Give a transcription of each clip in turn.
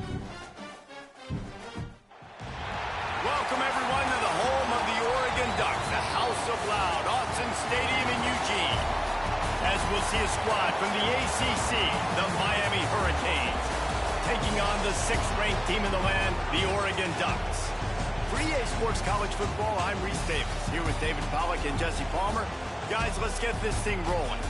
Welcome, everyone, to the home of the Oregon Ducks, the House of Loud, Autzen Stadium in Eugene. As we'll see a squad from the ACC, the Miami Hurricanes, taking on the 6th-ranked team in the land, the Oregon Ducks. For EA Sports College Football, I'm Reese Davis, here with David Pollack and Jesse Palmer. Guys, let's get this thing rolling.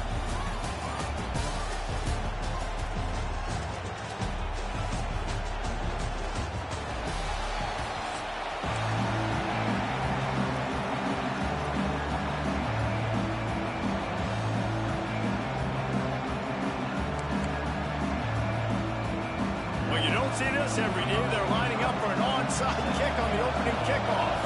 Well, you don't see this every day. They're lining up for an onside kick on the opening kickoff.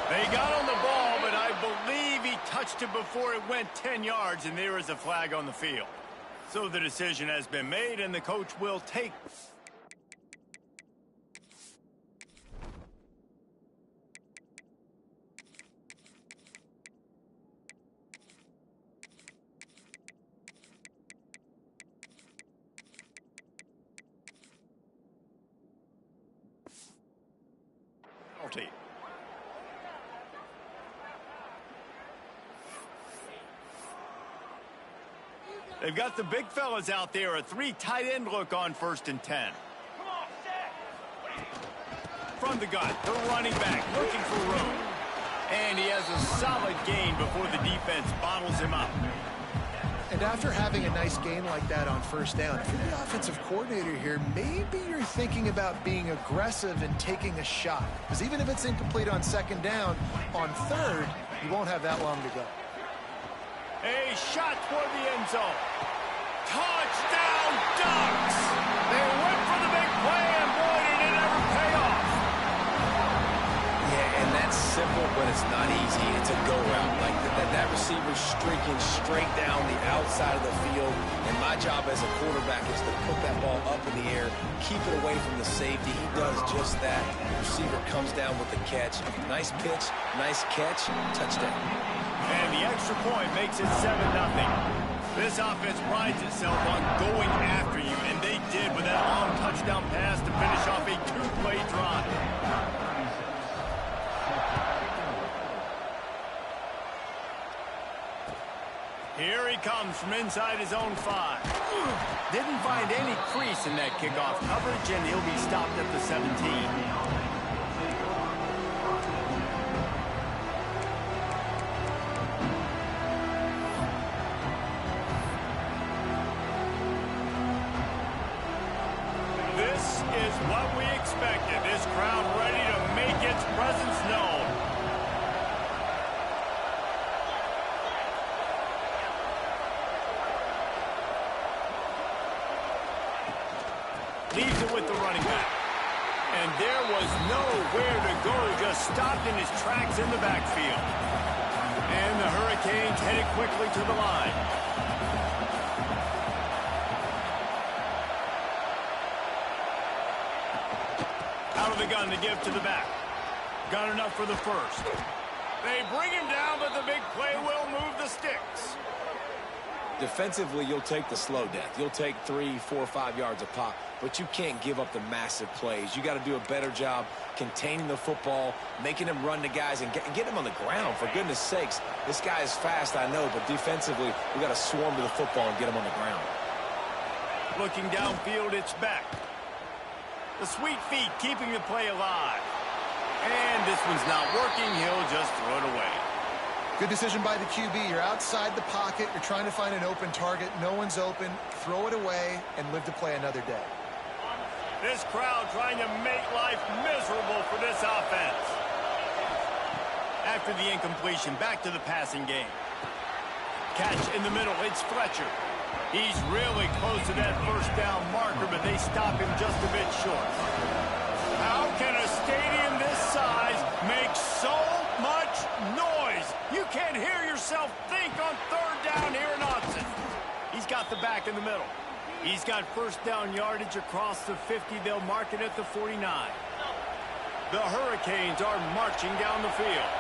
They got on the ball, but I believe he touched it before it went 10 yards, and there is a flag on the field. So the decision has been made, and the coach will take... penalty. They've got the big fellas out there, a 3 tight end look on 1st and 10. From the gun, the running back looking for room. And he has a solid gain before the defense bottles him up. And after having a nice gain like that on 1st down, if you're the offensive coordinator here, maybe you're thinking about being aggressive and taking a shot. Because even if it's incomplete on 2nd down, on 3rd, you won't have that long to go. A shot toward the end zone. Touchdown, Ducks! They went for the big play, and boy, did it ever pay off. Yeah, and that's simple, but it's not easy. It's a go route. Like that receiver streaking straight down the outside of the field. And my job as a quarterback is to put that ball up in the air, keep it away from the safety. He does just that. The receiver comes down with the catch. Nice pitch, nice catch, touchdown. And the extra point makes it 7-0. This offense prides itself on going after you, and they did with that long touchdown pass to finish off a 2-play drive. Here he comes from inside his own 5. Didn't find any crease in that kickoff coverage, and he'll be stopped at the 17. What we expected. This crowd ready to make its presence known. Leaves it with the running back. And there was nowhere to go, just stopped in his tracks in the backfield. And the Hurricanes headed quickly to the line. Out of the gun to give to the back. Got enough for the 1st. They bring him down, but the big play will move the sticks. Defensively, you'll take the slow death. You'll take 3, 4, 5 yards a pop, but you can't give up the massive plays. You got to do a better job containing the football, making him run to guys, and get him on the ground. For goodness sakes, this guy is fast, I know, but defensively, we got to swarm to the football and get him on the ground. Looking downfield, it's back. The sweet feet keeping the play alive. And this one's not working. He'll just throw it away. Good decision by the QB. You're outside the pocket. You're trying to find an open target. No one's open. Throw it away and live to play another day. This crowd trying to make life miserable for this offense. After the incompletion, back to the passing game. Catch in the middle. It's Fletcher. He's really close to that 1st down marker, but they stop him just a bit short. How can a stadium this size make so much noise? You can't hear yourself think on 3rd down here in Autzen. He's got the back in the middle. He's got 1st down yardage across the 50. They'll mark it at the 49. The Hurricanes are marching down the field.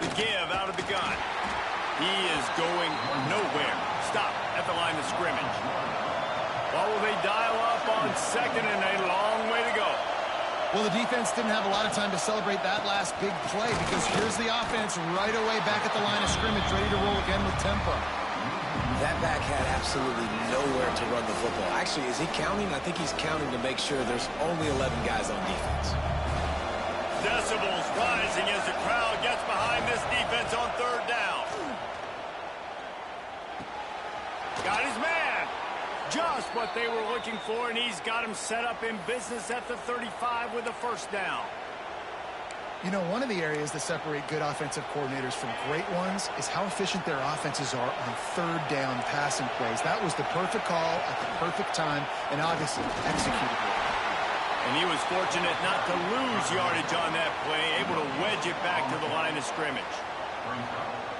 The give out of the gun. He is going nowhere. Stop at the line of scrimmage. Well, will they dial up on second and a long way to go? Well, the defense didn't have a lot of time to celebrate that last big play because here's the offense right away back at the line of scrimmage, ready to roll again with tempo. That back had absolutely nowhere to run the football. Actually, is he counting? I think he's counting to make sure there's only 11 guys on defense. Decibels rising as the crowd gets behind this defense on third down. Got his man. Just what they were looking for, and he's got him set up in business at the 35 with a first down. You know, one of the areas that separate good offensive coordinators from great ones is how efficient their offenses are on third down passing plays. That was the perfect call at the perfect time, and obviously executed well. And he was fortunate not to lose yardage on that play, able to wedge it back to the line of scrimmage.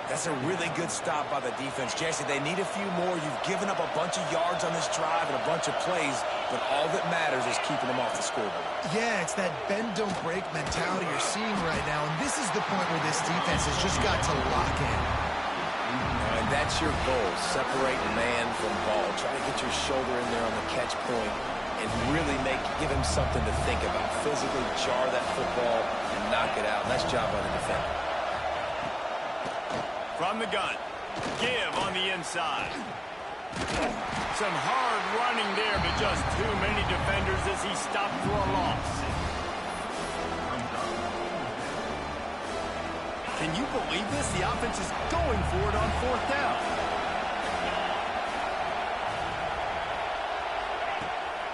That's a really good stop by the defense. Jesse, they need a few more. You've given up a bunch of yards on this drive and a bunch of plays, but all that matters is keeping them off the scoreboard. Yeah, it's that bend-don't-break mentality you're seeing right now, and this is the point where this defense has just got to lock in. And that's your goal, separate man from ball. Try to get your shoulder in there on the catch point and really give him something to think about. Physically jar that football and knock it out. Nice job by the defender. From the gun, give on the inside. Some hard running there, but just too many defenders as he stopped for a loss. Can you believe this? The offense is going for it on fourth down.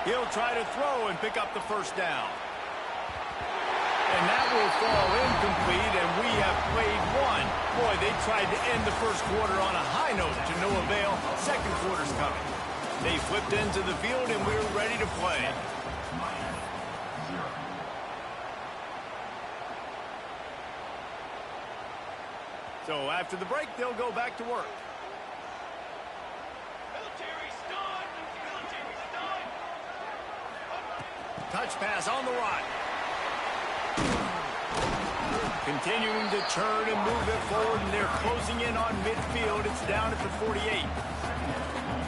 He'll try to throw and pick up the first down. And that will fall incomplete, and we have played one. Boy, they tried to end the first quarter on a high note to no avail. Second quarter's coming. They flipped into the field, and we're ready to play. So after the break, they'll go back to work. Touch pass on the run. Continuing to churn and move it forward, and they're closing in on midfield. It's down at the 48.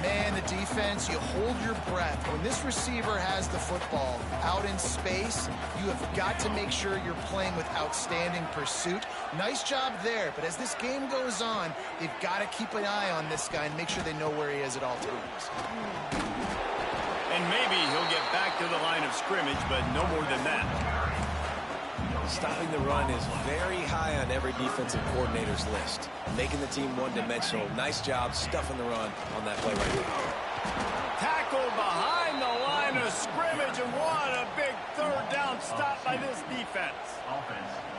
Man, the defense, you hold your breath. When this receiver has the football out in space, you have got to make sure you're playing with outstanding pursuit. Nice job there, but as this game goes on, they've got to keep an eye on this guy and make sure they know where he is at all times. And maybe he'll get back to the line of scrimmage, but no more than that. Stopping the run is very high on every defensive coordinator's list. Making the team one-dimensional. Nice job stuffing the run on that play right there. Tackled behind the line of scrimmage, and what a big third down stop by this defense.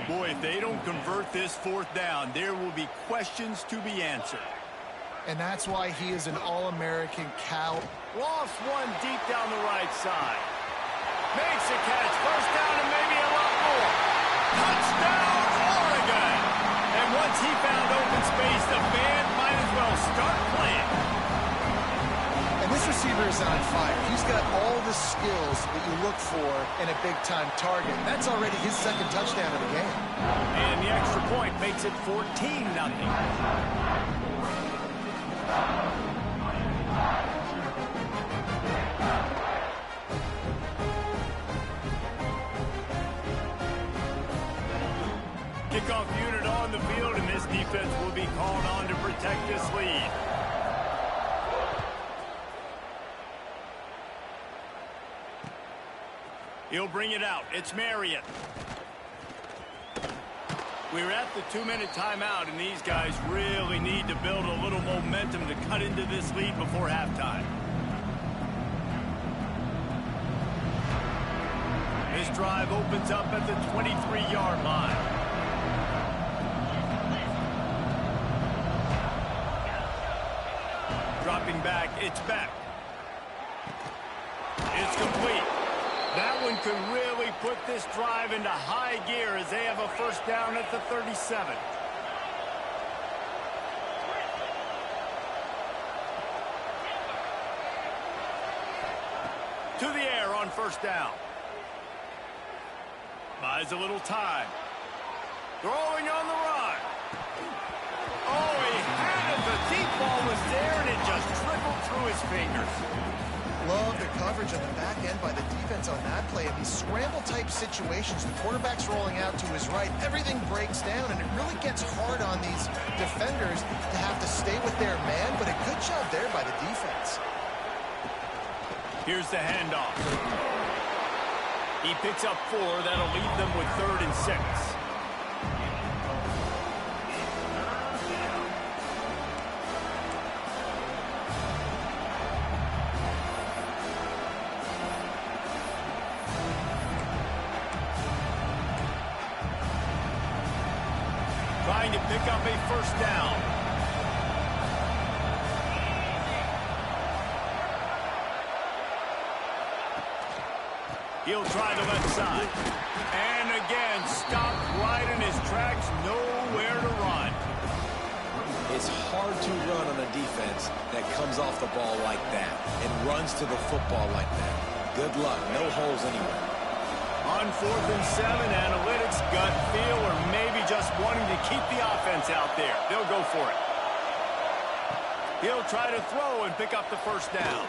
Boy, if they don't convert this fourth down, there will be questions to be answered. And that's why he is an All-American Cal. Lost one deep down the right side. Makes a catch. First down and maybe a lot more. Touchdown, Oregon! And once he found open space, the band might as well start playing. And this receiver is on fire. He's got all the skills that you look for in a big-time target. That's already his second touchdown of the game. And the extra point makes it 14-0. Kickoff unit on the field, and this defense will be called on to protect this lead. He'll bring it out. It's Marriott. We're at the 2-minute timeout, and these guys really need to build a little momentum to cut into this lead before halftime. This drive opens up at the 23-yard line. Dropping back, it's back. It's complete. That one could really put this drive into high gear as they have a first down at the 37. To the air on first down. Buys a little time. Throwing on the run. was there, and it just trickled through his fingers. Love the coverage on the back end by the defense on that play. In these scramble-type situations, the quarterback's rolling out to his right. Everything breaks down, and it really gets hard on these defenders to have to stay with their man, but a good job there by the defense. Here's the handoff. He picks up 4. That'll leave them with 3rd and 6. Trying to pick up a first down. He'll try the left side. And again, stopped right in his tracks, nowhere to run. It's hard to run on a defense that comes off the ball like that and runs to the football like that. Good luck. No holes anywhere. On 4th and 7, analytics, gut feel, or maybe just wanting to keep the offense out there. They'll go for it. He'll try to throw and pick up the first down.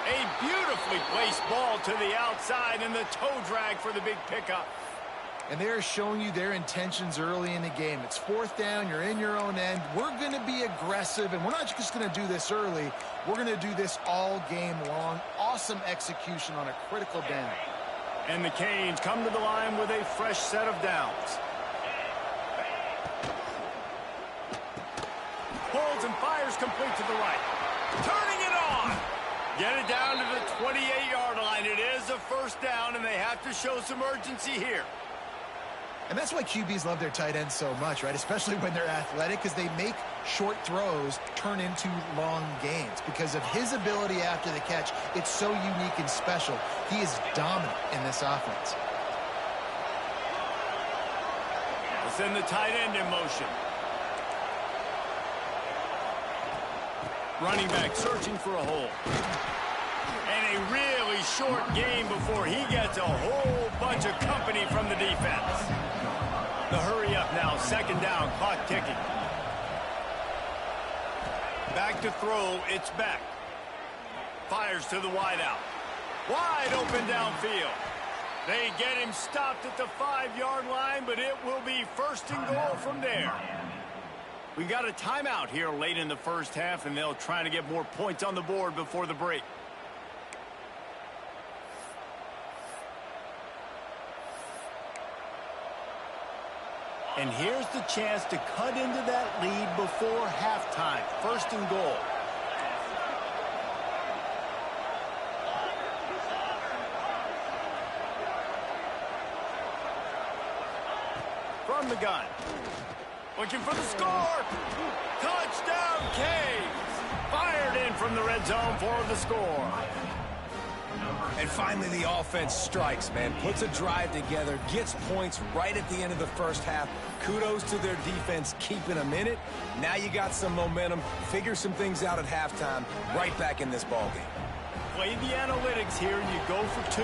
A beautifully placed ball to the outside, and the toe drag for the big pickup. And they're showing you their intentions early in the game. It's 4th down. You're in your own end. We're going to be aggressive, and we're not just going to do this early. We're going to do this all game long. Awesome execution on a critical down. And the Canes come to the line with a fresh set of downs. Pulls and fires complete to the right. Turning it on. Get it down to the 28-yard line. It is a first down, and they have to show some urgency here. And that's why QBs love their tight ends so much, right? Especially when they're athletic, because they make short throws turn into long gains. Because of his ability after the catch, it's so unique and special. He is dominant in this offense. We'll send the tight end in motion. Running back searching for a hole. And a really short game before he gets a whole bunch of company from the defense. The hurry up now, 2nd down, clock ticking. Back to throw, it's Beck. Fires to the wideout. Wide open downfield. They get him stopped at the 5-yard line, but it will be 1st and goal from there. We got a timeout here late in the first half, and they'll try to get more points on the board before the break. And here's the chance to cut into that lead before halftime. 1st and goal. From the gun. Looking for the score. Touchdown, Canes. Fired in from the red zone for the score. And finally, the offense strikes, man. Puts a drive together, gets points right at the end of the first half. Kudos to their defense keeping them in it. Now you got some momentum. Figure some things out at halftime. Right back in this ballgame. Play the analytics here, and you go for 2.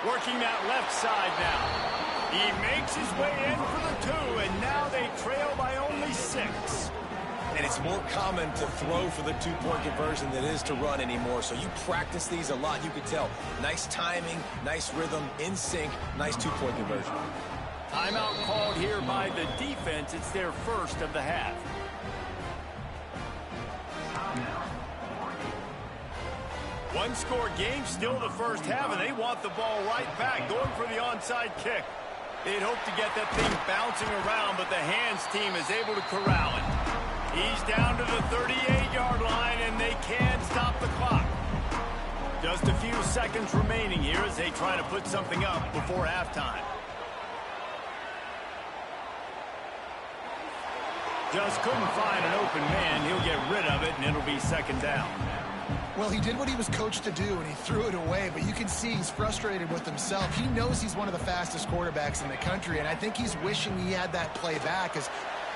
Working that left side now. He makes his way in for the 2, and now they trail by only 6. And it's more common to throw for the 2-point conversion than it is to run anymore. So you practice these a lot. You can tell. Nice timing, nice rhythm, in sync, nice 2-point conversion. Timeout called here by the defense. It's their first of the half. One-score game, still the first half, and they want the ball right back, going for the onside kick. They'd hope to get that thing bouncing around, but the hands team is able to corral it. He's down to the 38-yard line, and they can't stop the clock. Just a few seconds remaining here as they try to put something up before halftime. Just couldn't find an open man. He'll get rid of it, and it'll be 2nd down. Well, he did what he was coached to do, and he threw it away, but you can see he's frustrated with himself. He knows he's one of the fastest quarterbacks in the country, and I think he's wishing he had that play back as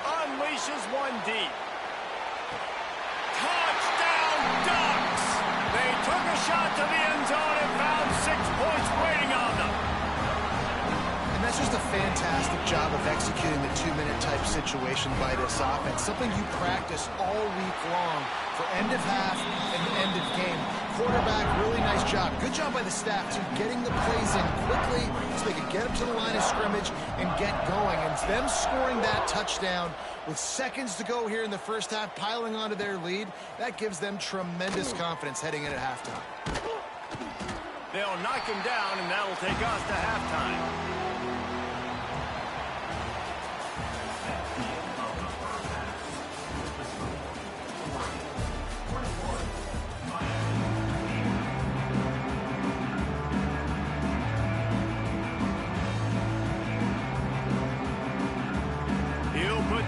unleashes one deep. Touchdown, Ducks! They turn took a shot to the end zone and found 6 points waiting on them. And that's just a fantastic job of executing the 2-minute type situation by this offense. Something you practice all week long for end of half and end of game. Quarterback, really nice job. Good job by the staff, too, getting the plays in quickly so they could get up to the line of scrimmage and get going. And them scoring that touchdown with seconds to go here in the first half, piling onto their lead, that gives them tremendous confidence heading in at halftime. They'll knock him down, and that'll take us to halftime.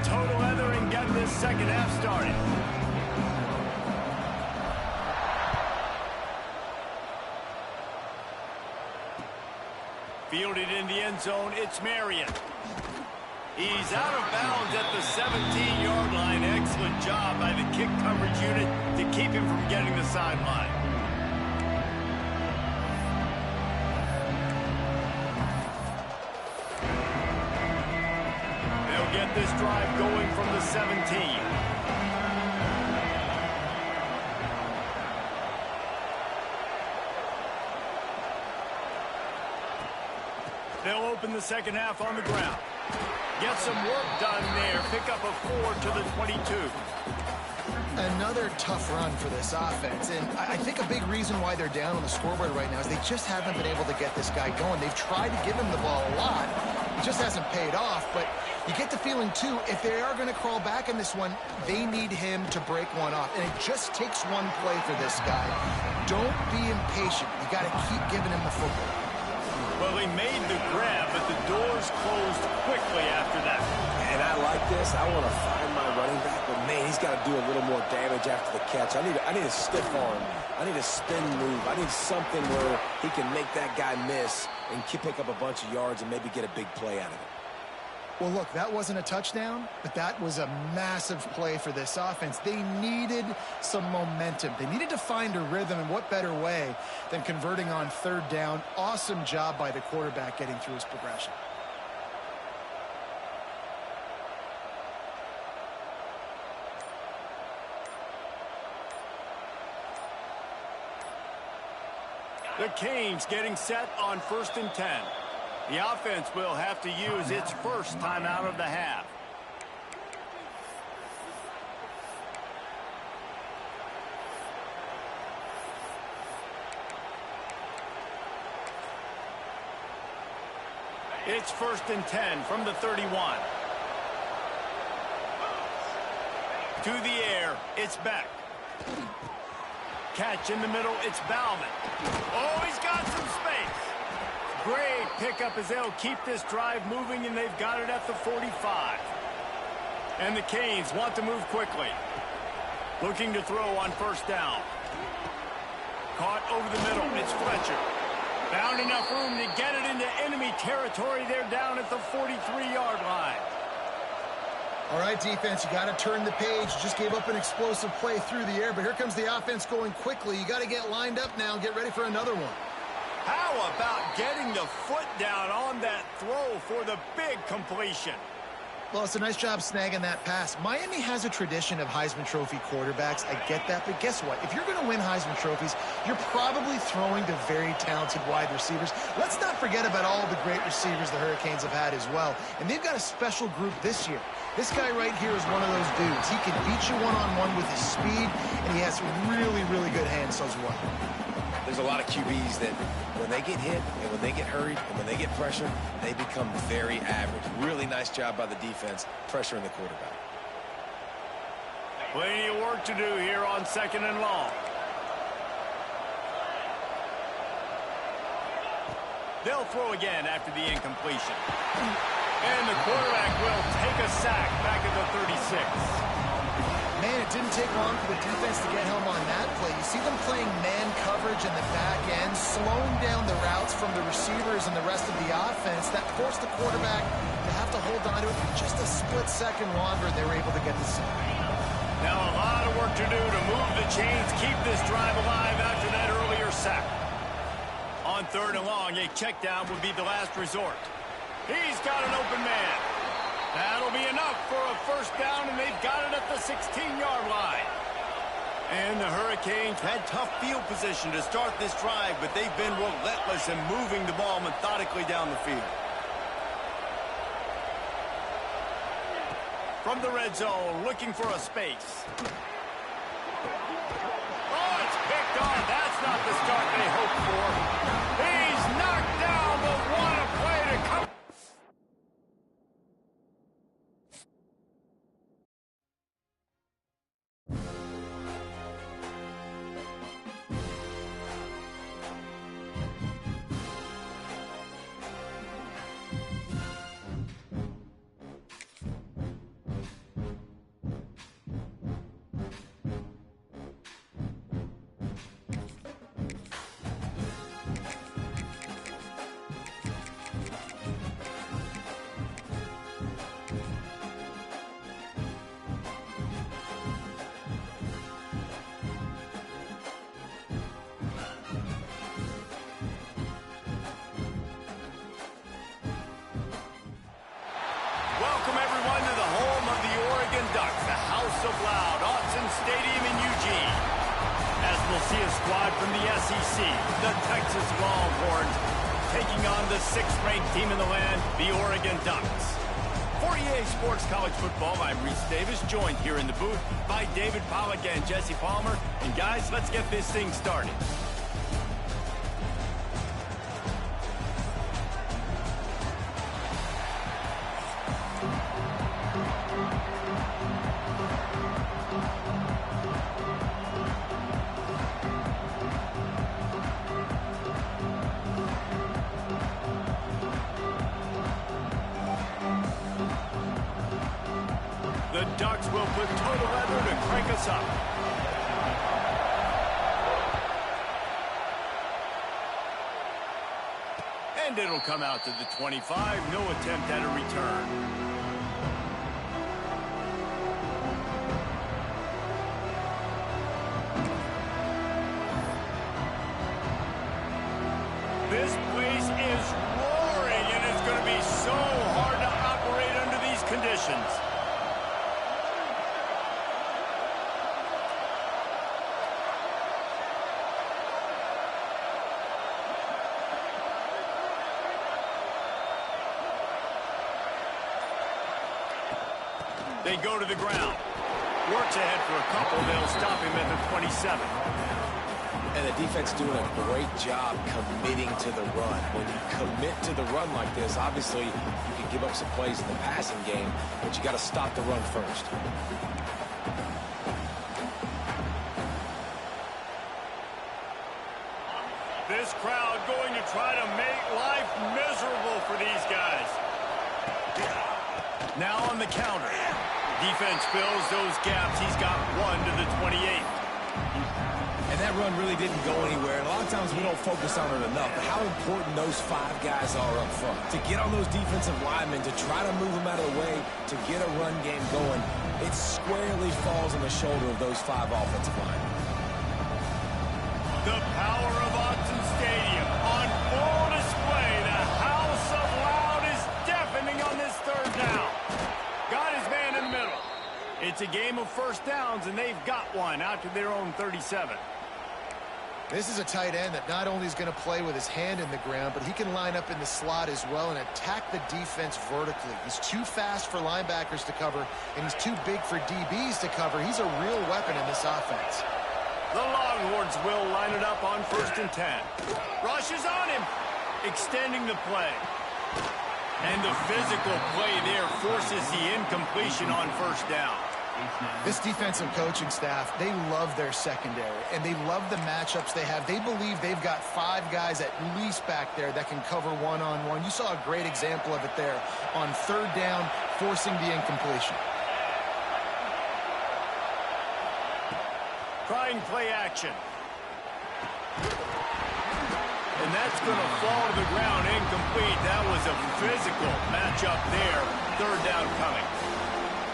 Total leather and get this second half started. Fielded in the end zone, it's Marion. He's out of bounds at the 17-yard line. Excellent job by the kick coverage unit to keep him from getting the sideline. Get this drive going from the 17. They'll open the second half on the ground. Get some work done there. Pick up a 4 to the 22. Another tough run for this offense, and I think a big reason why they're down on the scoreboard right now is they just haven't been able to get this guy going. They've tried to give him the ball a lot. It just hasn't paid off, but you get the feeling, too, if they are going to crawl back in this one, they need him to break one off, and it just takes one play for this guy. Don't be impatient. You got to keep giving him the football. Well, he made the grab, but the doors closed quickly after that. And I like this. I want to find my running back, but, man, he's got to do a little more damage after the catch. I need a stiff arm. I need a spin move. I need something where he can make that guy miss and pick up a bunch of yards and maybe get a big play out of it. Well, look, that wasn't a touchdown, but that was a massive play for this offense. They needed some momentum. They needed to find a rhythm, and what better way than converting on third down. Awesome job by the quarterback getting through his progression. The Canes getting set on 1st and 10. The offense will have to use its first time out of the half. It's 1st and 10 from the 31. To the air, it's Beck. Catch in the middle, it's Bauman. Oh, he's got some space. Great pickup as they'll keep this drive moving, and they've got it at the 45. And the Canes want to move quickly. Looking to throw on 1st down. Caught over the middle, it's Fletcher. Found enough room to get it into enemy territory. They're down at the 43-yard line. All right, defense, you got to turn the page. Just gave up an explosive play through the air, but here comes the offense going quickly. You got to get lined up now and get ready for another one. How about getting the foot down on that throw for the big completion? Well, it's a nice job snagging that pass. Miami has a tradition of Heisman Trophy quarterbacks. I get that, but guess what? If you're going to win Heisman Trophies, you're probably throwing to very talented wide receivers. Let's not forget about all the great receivers the Hurricanes have had as well. And they've got a special group this year. This guy right here is one of those dudes. He can beat you one-on-one with his speed, and he has really, really good hands as well. There's a lot of QBs that when they get hit and when they get hurried and when they get pressured, they become very average. Really nice job by the defense pressuring the quarterback. Plenty of work to do here on 2nd and long. They'll throw again after the incompletion. And the quarterback will take a sack back at the 36. Man, it didn't take long for the defense to get home on that play. You see them playing man coverage in the back end, slowing down the routes from the receivers and the rest of the offense. That forced the quarterback to have to hold on to it for just a split second longer, and they were able to get the sack. Now a lot of work to do to move the chains, keep this drive alive after that early their sack. On 3rd and long, a check down would be the last resort. He's got an open man. That'll be enough for a first down, and they've got it at the 16-yard line. And the Hurricanes had tough field position to start this drive, but they've been relentless in moving the ball methodically down the field. From the red zone, looking for a space. Oh, it's picked off. That's not the start they hoped for. He's knocked down, but what a play to come. Welcome, everyone, to the home of the Oregon Ducks, the House of Loud, Autzen Stadium in Eugene. As we'll see a squad from the SEC, the Texas Longhorns, taking on the 6th-ranked team in the land, the Oregon Ducks. For EA Sports College Football, I'm Reese Davis, joined here in the booth by David Pollack and Jesse Palmer. And guys, let's get this thing started. The Ducks will put total leather to crank us up. And it'll come out to the 25. No attempt at a return. This place is roaring, and it's going to be so hard to operate under these conditions. They go to the ground. Works ahead for a couple. They'll stop him at the 27. And the defense doing a great job committing to the run. When you commit to the run like this, obviously you can give up some plays in the passing game, but you got to stop the run first. This crowd going to try to make life miserable for these guys. Now on the counter. Defense fills those gaps. He's got one to the 28. And that run really didn't go anywhere. And a lot of times we don't focus on it enough. But how important those 5 guys are up front. To get on those defensive linemen, to try to move them out of the way, to get a run game going, it squarely falls on the shoulder of those 5 offensive linemen. The power of Autzen Stadium on full display. The House of Loud is deafening on this 3rd down. Got his man in the middle. It's a game of first downs, and they've got one out to their own 37. This is a tight end that not only is going to play with his hand in the ground, but he can line up in the slot as well and attack the defense vertically. He's too fast for linebackers to cover, and he's too big for DBs to cover. He's a real weapon in this offense. The Longhorns will line it up on 1st and 10. Rush is on him, extending the play. And the physical play there forces the incompletion on 1st down. This defensive coaching staff, they love their secondary, and they love the matchups they have. They believe they've got 5 guys at least back there that can cover one-on-one. You saw a great example of it there on 3rd down, forcing the incompletion. Trying play action. And that's going to fall to the ground incomplete. That was a physical matchup there. 3rd down coming.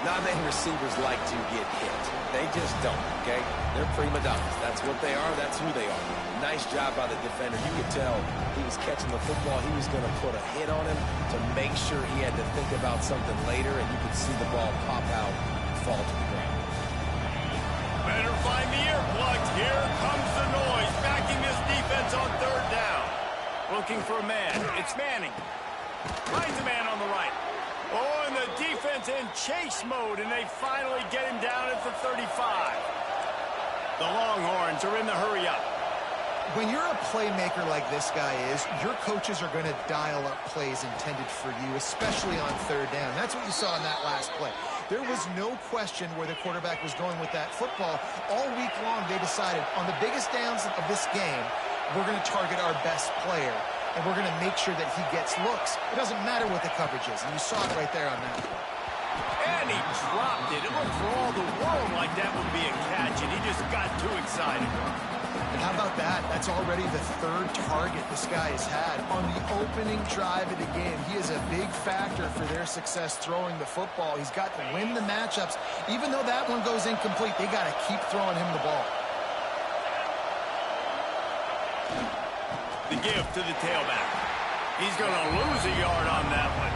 Non-name receivers like to get hit. They just don't, okay? They're prima donnas. That's what they are. That's who they are. Nice job by the defender. You could tell he was catching the football. He was going to put a hit on him to make sure he had to think about something later, and you could see the ball pop out and fall to the ground. Better find the earplugs. Here comes the noise. Backing this defense on third down. Looking for a man. It's Manning. Finds a man on the right. Oh, and the defense in chase mode, and they finally get him down at the 35. The Longhorns are in the hurry up. When you're a playmaker like this guy is, your coaches are going to dial up plays intended for you, especially on third down. That's what you saw in that last play. There was no question where the quarterback was going with that football. All week long, they decided on the biggest downs of this game, we're going to target our best player, and we're going to make sure that he gets looks. It doesn't matter what the coverage is, and you saw it right there on that. And he dropped it. It looked for all the world like that would be a catch, and he just got too excited. And how about that? That's already the third target this guy has had. On the opening drive of the game, he is a big factor for their success throwing the football. He's got to win the matchups. Even though that one goes incomplete, they got to keep throwing him the ball. The give to the tailback. He's going to lose a yard on that one.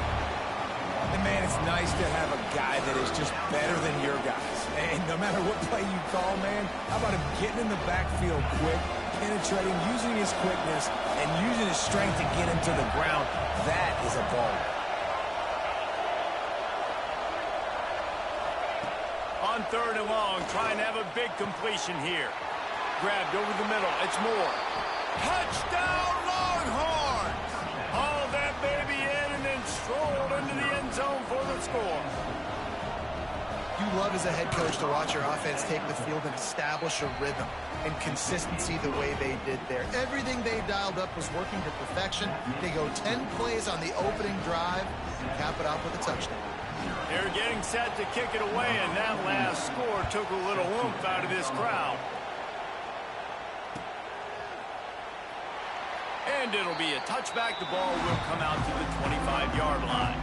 And, man, it's nice to have a guy that is just better than your guys. And no matter what play you call, man, how about him getting in the backfield quick, penetrating, using his quickness, and using his strength to get him to the ground? That is a ball. On third and long, trying to have a big completion here. Grabbed over the middle. It's Moore. Touchdown, Longhorns! All that baby in and then strolled into the end zone for the score. You love as a head coach to watch your offense take the field and establish a rhythm and consistency the way they did there. Everything they dialed up was working to perfection. They go 10 plays on the opening drive, cap it off with a touchdown. They're getting set to kick it away, and that last score took a little oomph out of this crowd. And it'll be a touchback. The ball will come out to the 25-yard line.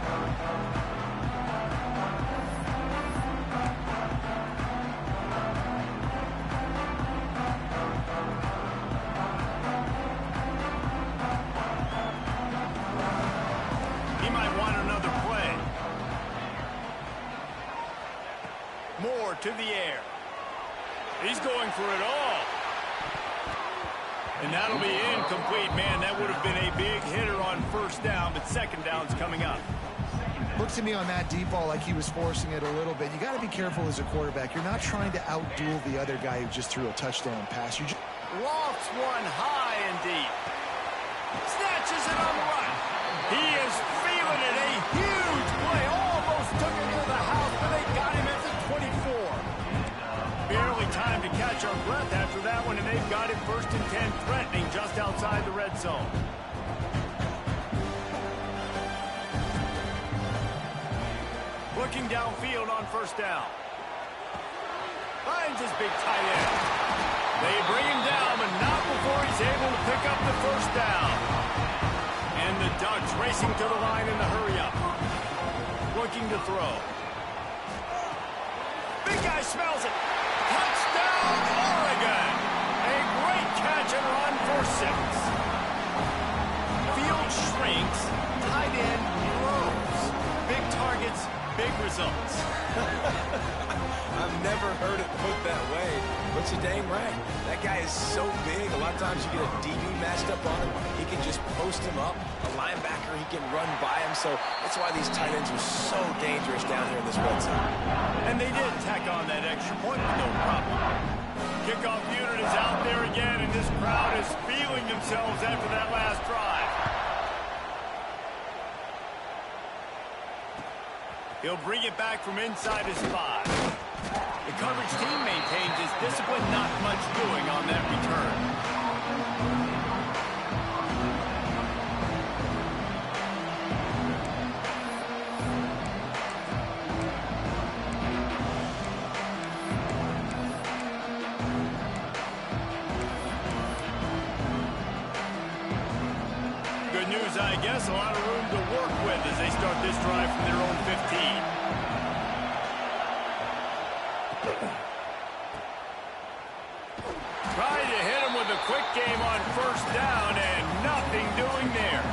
He might want another play. Moore to the air. He's going for it all. And that'll be incomplete. Man, that would have been a big hitter on first down, but second down's coming up. Looked to me on that deep ball like he was forcing it a little bit. You got to be careful as a quarterback. You're not trying to outduel the other guy who just threw a touchdown pass. You just Lofts one high and deep. Snatches it on the right. He is feeling it. A huge play. Almost took it into the house, but they got him at the 24. Barely time to catch our breath after that one, and they've got him first and 10, threatening just outside the red zone. Looking downfield on first down. Finds his big tight end. They bring him down, but not before he's able to pick up the first down. And the Ducks racing to the line in the hurry-up. Looking to throw. Big guy smells it. Touchdown, Oregon! A great catch and run for 6. Field shrinks, tight end grows. Big targets, big results. I've never heard it put that way, but you're dang right. That guy is so big. A lot of times you get a DB matched up on him. He can just post him up. A linebacker, he can run by him. So that's why these tight ends are so dangerous down here in this red zone. And they did tack on that extra point with no problem. Kickoff unit is out there again, and this crowd is feeling themselves after that last drive. He'll bring it back from inside his 5. The coverage team maintains his discipline, not much doing on that return. Good news, I guess. A lot of room to work with as they start this drive from their own 15. Quick game on first down and nothing doing there.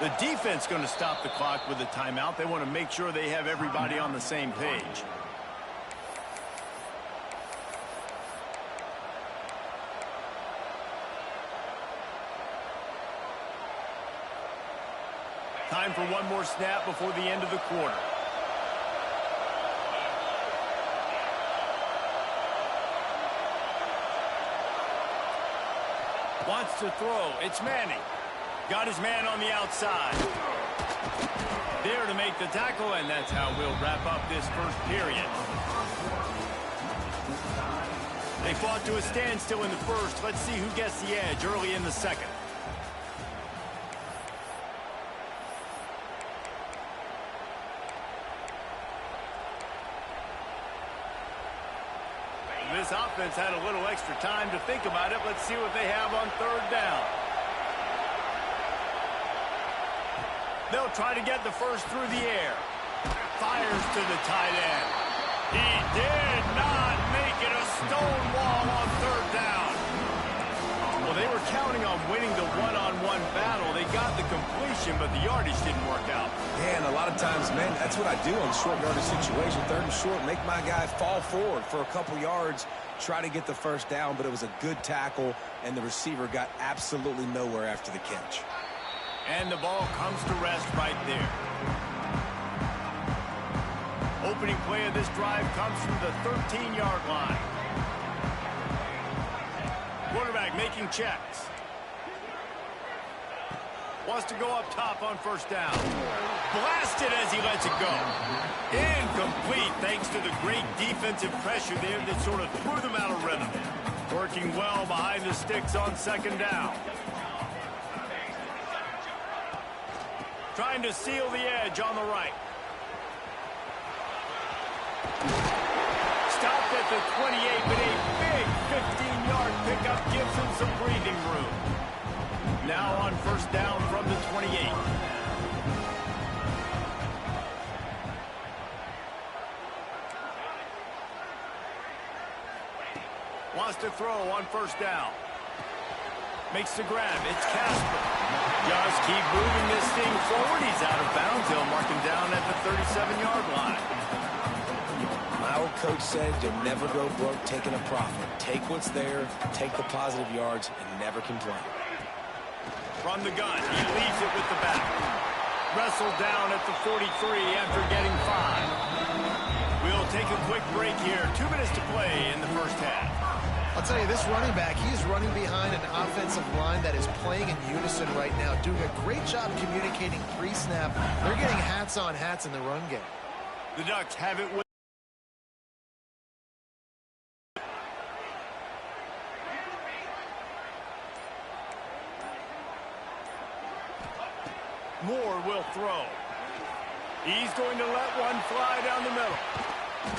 The defense going to stop the clock with a timeout. They want to make sure they have everybody on the same page. Time for one more snap before the end of the quarter. Wants to throw. It's Manning. Got his man on the outside. There to make the tackle, and that's how we'll wrap up this first period. They fought to a standstill in the first. Let's see who gets the edge early in the second. This offense had a little extra time to think about it. Let's see what they have on third down. They'll try to get the first through the air. Fires to the tight end. He did not make it a stone wall on third down. Well, they were counting on winning the one-on-one battle. They got the completion, but the yardage didn't work out. Yeah, and a lot of times, man, that's what I do on short yardage situation. Third and short, make my guy fall forward for a couple yards, try to get the first down, but it was a good tackle, and the receiver got absolutely nowhere after the catch. And the ball comes to rest right there. Opening play of this drive comes from the 13-yard line. Quarterback making checks. Wants to go up top on first down. Blasted as he lets it go. Incomplete thanks to the great defensive pressure there that sort of threw them out of rhythm. Working well behind the sticks on second down. Trying to seal the edge on the right. Stopped at the 28, but a big 15-yard pickup gives him some breathing room. Now on first down from the 28. Wants to throw on first down. Makes the grab. It's Casper. Just keep moving this thing forward. He's out of bounds. They'll mark him down at the 37-yard line. My old coach said you'll never go broke taking a profit. Take what's there, take the positive yards, and never complain. From the gun, he leaves it with the back. Wrestled down at the 43 after getting 5. We'll take a quick break here. 2 minutes to play in the first half. I'll tell you, this running back, he's running behind an offensive line that is playing in unison right now, doing a great job communicating pre-snap. They're getting hats on hats in the run game. The Ducks have it with Moore will throw. He's going to let one fly down the middle.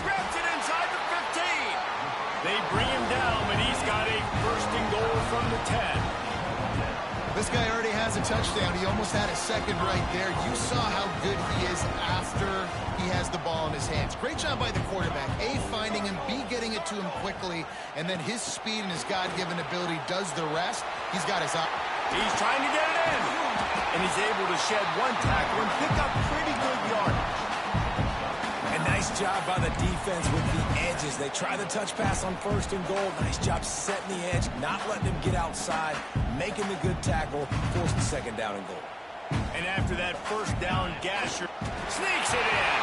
Grabs it inside the 15. They bring him down, but he's got a first and goal from the 10. This guy already has a touchdown. He almost had a second right there. You saw how good he is after he has the ball in his hands. Great job by the quarterback. A, finding him, B, getting it to him quickly, and then his speed and his God-given ability does the rest. He's got his eye. He's trying to get it in. And he's able to shed one tackle and pick up pretty good yardage. And nice job by the defense with the edges. They try the touch pass on first and goal. Nice job setting the edge, not letting him get outside, making the good tackle, forcing second down and goal. And after that first down, Gasher sneaks it in.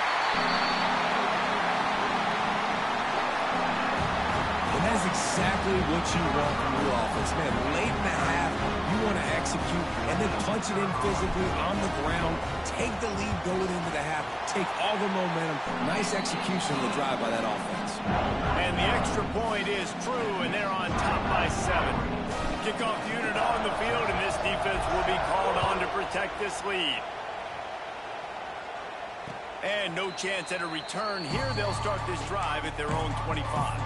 And that's exactly what you want from your offense, man. Late in the half, you want to execute and then punch it in physically on the ground, take the lead going into the half, take all the momentum. Nice execution on the drive by that offense. And the extra point is true, and they're on top by 7. Kickoff unit on the field, and this defense will be called on to protect this lead. And no chance at a return here. They'll start this drive at their own 25.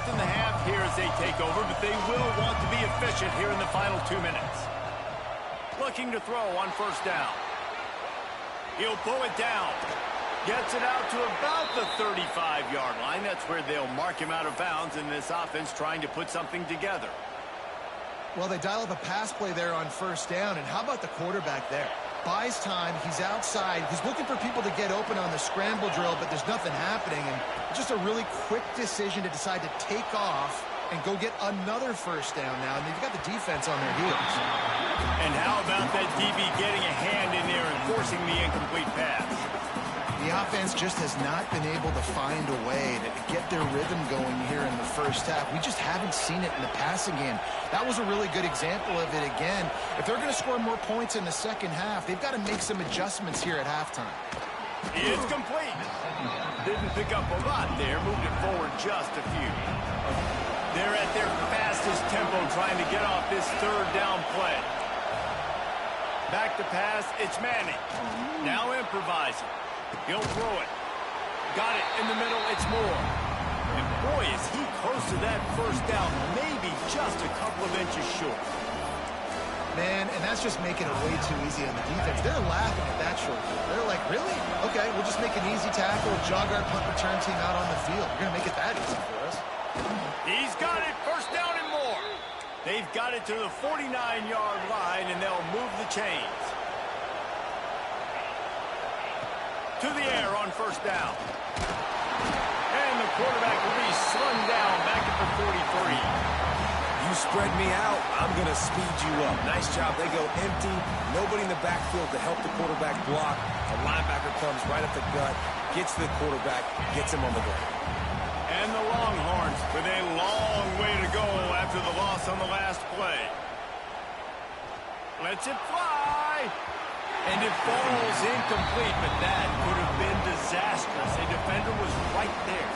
In the half here as they take over, but they will want to be efficient here in the final 2 minutes. Looking to throw on first down. He'll pull it down. Gets it out to about the 35-yard line. That's where they'll mark him out of bounds in this offense trying to put something together. Well, they dial up a pass play there on first down, and how about the quarterback there? Buys time, he's outside, he's looking for people to get open on the scramble drill, but there's nothing happening, and just a really quick decision to decide to take off and go get another first down now, and they've got the defense on their heels. And how about that DB getting a hand in there and forcing the incomplete pass? The offense just has not been able to find a way to get their rhythm going here in the first half. We just haven't seen it in the passing game. That was a really good example of it again. If they're going to score more points in the second half, they've got to make some adjustments here at halftime. It's complete. Didn't pick up a lot there. Moved it forward just a few. They're at their fastest tempo trying to get off this third down play. Back to pass. It's Manning. Now improvising. He'll throw it. Got it in the middle. It's Moore. And boy, is he close to that first down. Maybe just a couple of inches short. Man, and that's just making it way too easy on the defense. They're laughing at that short. They're like, really? Okay, we'll just make an easy tackle, jog our punt return team out on the field. We're going to make it that easy for us. He's got it. First down and more. They've got it to the 49-yard line, and they'll move the chains. To the air on first down. And the quarterback will be slung down back at the 43. You spread me out, I'm going to speed you up. Nice job. They go empty. Nobody in the backfield to help the quarterback block. The linebacker comes right at the gut, gets to the quarterback, gets him on the ground. And the Longhorns with a long way to go after the loss on the last play. Lets it fly. And it falls incomplete, but that could have been disastrous. A defender was right there.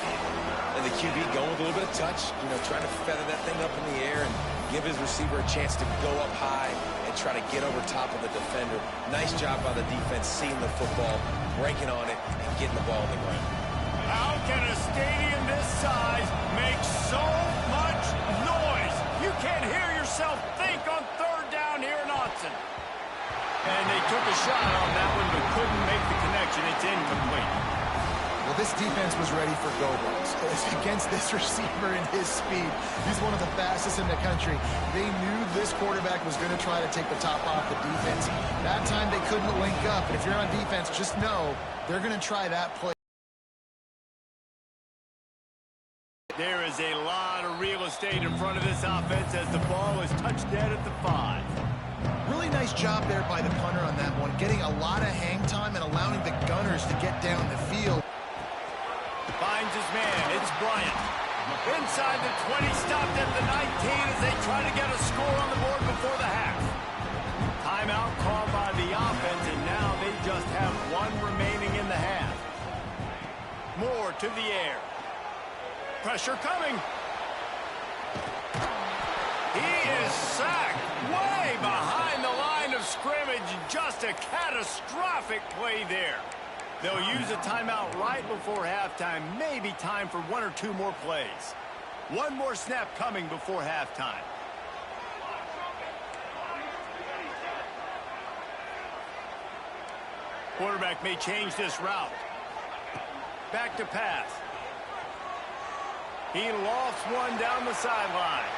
And the QB going with a little bit of touch, trying to feather that thing up in the air and give his receiver a chance to go up high and try to get over top of the defender. Nice job by the defense seeing the football, breaking on it, and getting the ball on the ground. How can a stadium this size make so much noise? You can't hear yourself think on third down here in Autzen. And they took a shot on that one, but couldn't make the connection. It's incomplete. Well, this defense was ready for go balls. Against this receiver and his speed, he's one of the fastest in the country. They knew this quarterback was going to try to take the top off the defense. That time they couldn't link up. And if you're on defense, just know they're going to try that play. There is a lot of real estate in front of this offense as the ball is touched dead at the 5. Really nice job there by the punter on that one, getting a lot of hang time and allowing the Gunners to get down the field. Finds his man. It's Bryant. Inside the 20, stopped at the 19 as they try to get a score on the board before the half. Timeout called by the offense, and now they just have one remaining in the half. Moore to the air. Pressure coming. He is sacked way behind the line of scrimmage. Just a catastrophic play there. They'll use a timeout right before halftime. Maybe time for one or two more plays. One more snap coming before halftime. Quarterback may change this route. Back to pass. He lofts one down the sideline.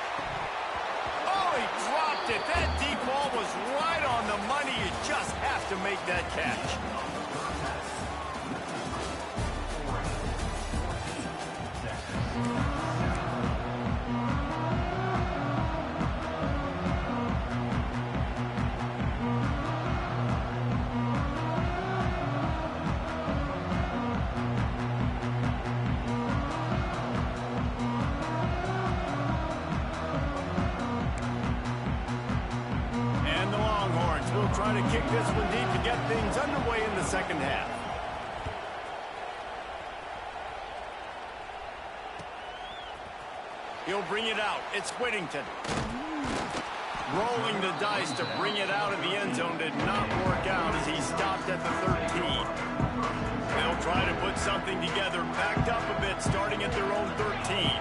Oh, he dropped it. That deep ball was right on the money. You just have to make that catch. Trying to kick this one deep to get things underway in the second half. He'll bring it out. It's Whittington. Rolling the dice to bring it out of the end zone did not work out as he stopped at the 13. They'll try to put something together, backed up a bit, starting at their own 13.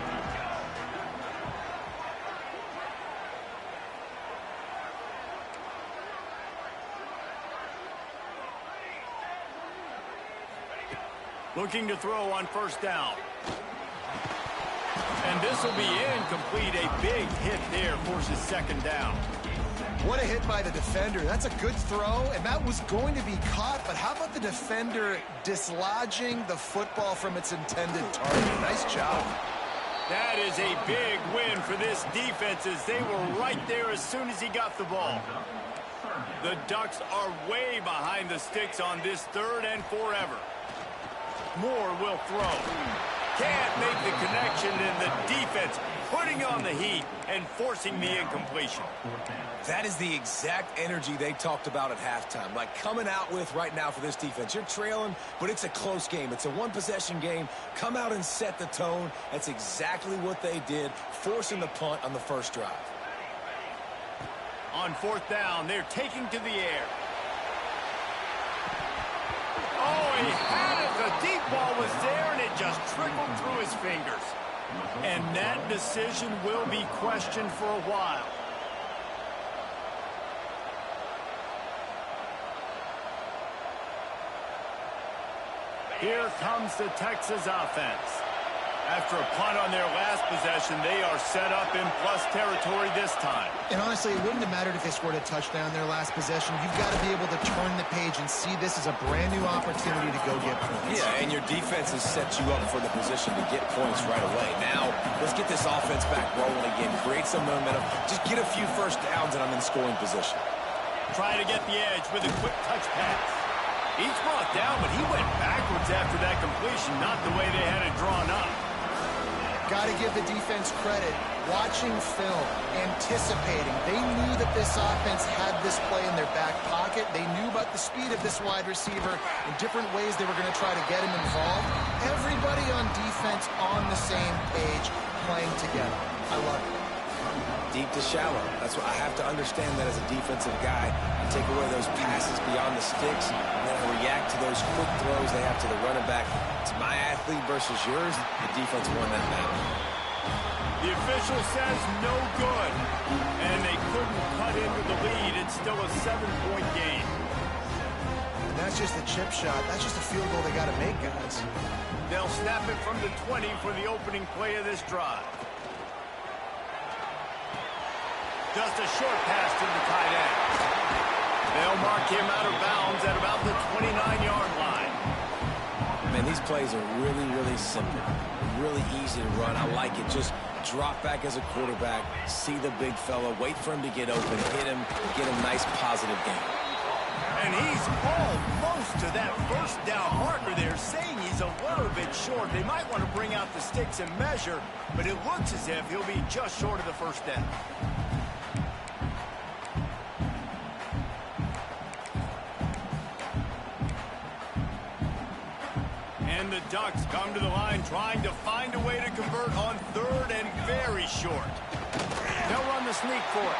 Looking to throw on first down. And this will be incomplete. A big hit there forces second down. What a hit by the defender. That's a good throw, and that was going to be caught, but how about the defender dislodging the football from its intended target? Nice job. That is a big win for this defense as they were right there as soon as he got the ball. The Ducks are way behind the sticks on this third and forever. Moore will throw. Can't make the connection, and the defense putting on the heat and forcing the incompletion. That is the exact energy they talked about at halftime, like coming out with right now for this defense. You're trailing, but it's a close game. It's a one-possession game. Come out and set the tone. That's exactly what they did, forcing the punt on the first drive. On fourth down, they're taking to the air. Oh, he had it. The deep ball was there, and it just trickled through his fingers. And that decision will be questioned for a while. Here comes the Texas offense. After a punt on their last possession, they are set up in plus territory this time. And honestly, it wouldn't have mattered if they scored a touchdown their last possession. You've got to be able to turn the page and see this as a brand new opportunity to go get points. Yeah, and your defense has set you up for the position to get points right away. Now, let's get this offense back rolling again, create some momentum, just get a few first downs, and I'm in scoring position. Try to get the edge with a quick touch pass. He's brought down, but he went backwards after that completion, not the way they had it drawn up. Got to give the defense credit. Watching film, anticipating. They knew that this offense had this play in their back pocket. They knew about the speed of this wide receiver in different ways they were going to try to get him involved. Everybody on defense on the same page, playing together. I love it. Deep to shallow. That's what I have to understand that as a defensive guy. I take away those passes beyond the sticks, and then I react to those quick throws they have to the running back. It's my athlete versus yours. The defense won that battle. The official says no good, and they couldn't cut into the lead. It's still a 7-point game. And that's just a chip shot. That's just a field goal they got to make, guys. They'll snap it from the 20 for the opening play of this drive. Just a short pass to the tight end. They'll mark him out of bounds at about the 29-yard line. Man, these plays are really, really simple. Really easy to run. I like it. Just drop back as a quarterback, see the big fella, wait for him to get open, hit him, get a nice positive game. And he's almost to that first down marker there, saying he's a little bit short. They might want to bring out the sticks and measure, but it looks as if he'll be just short of the first down. And the Ducks come to the line trying to find a way to convert on third and very short. They'll run the sneak for it.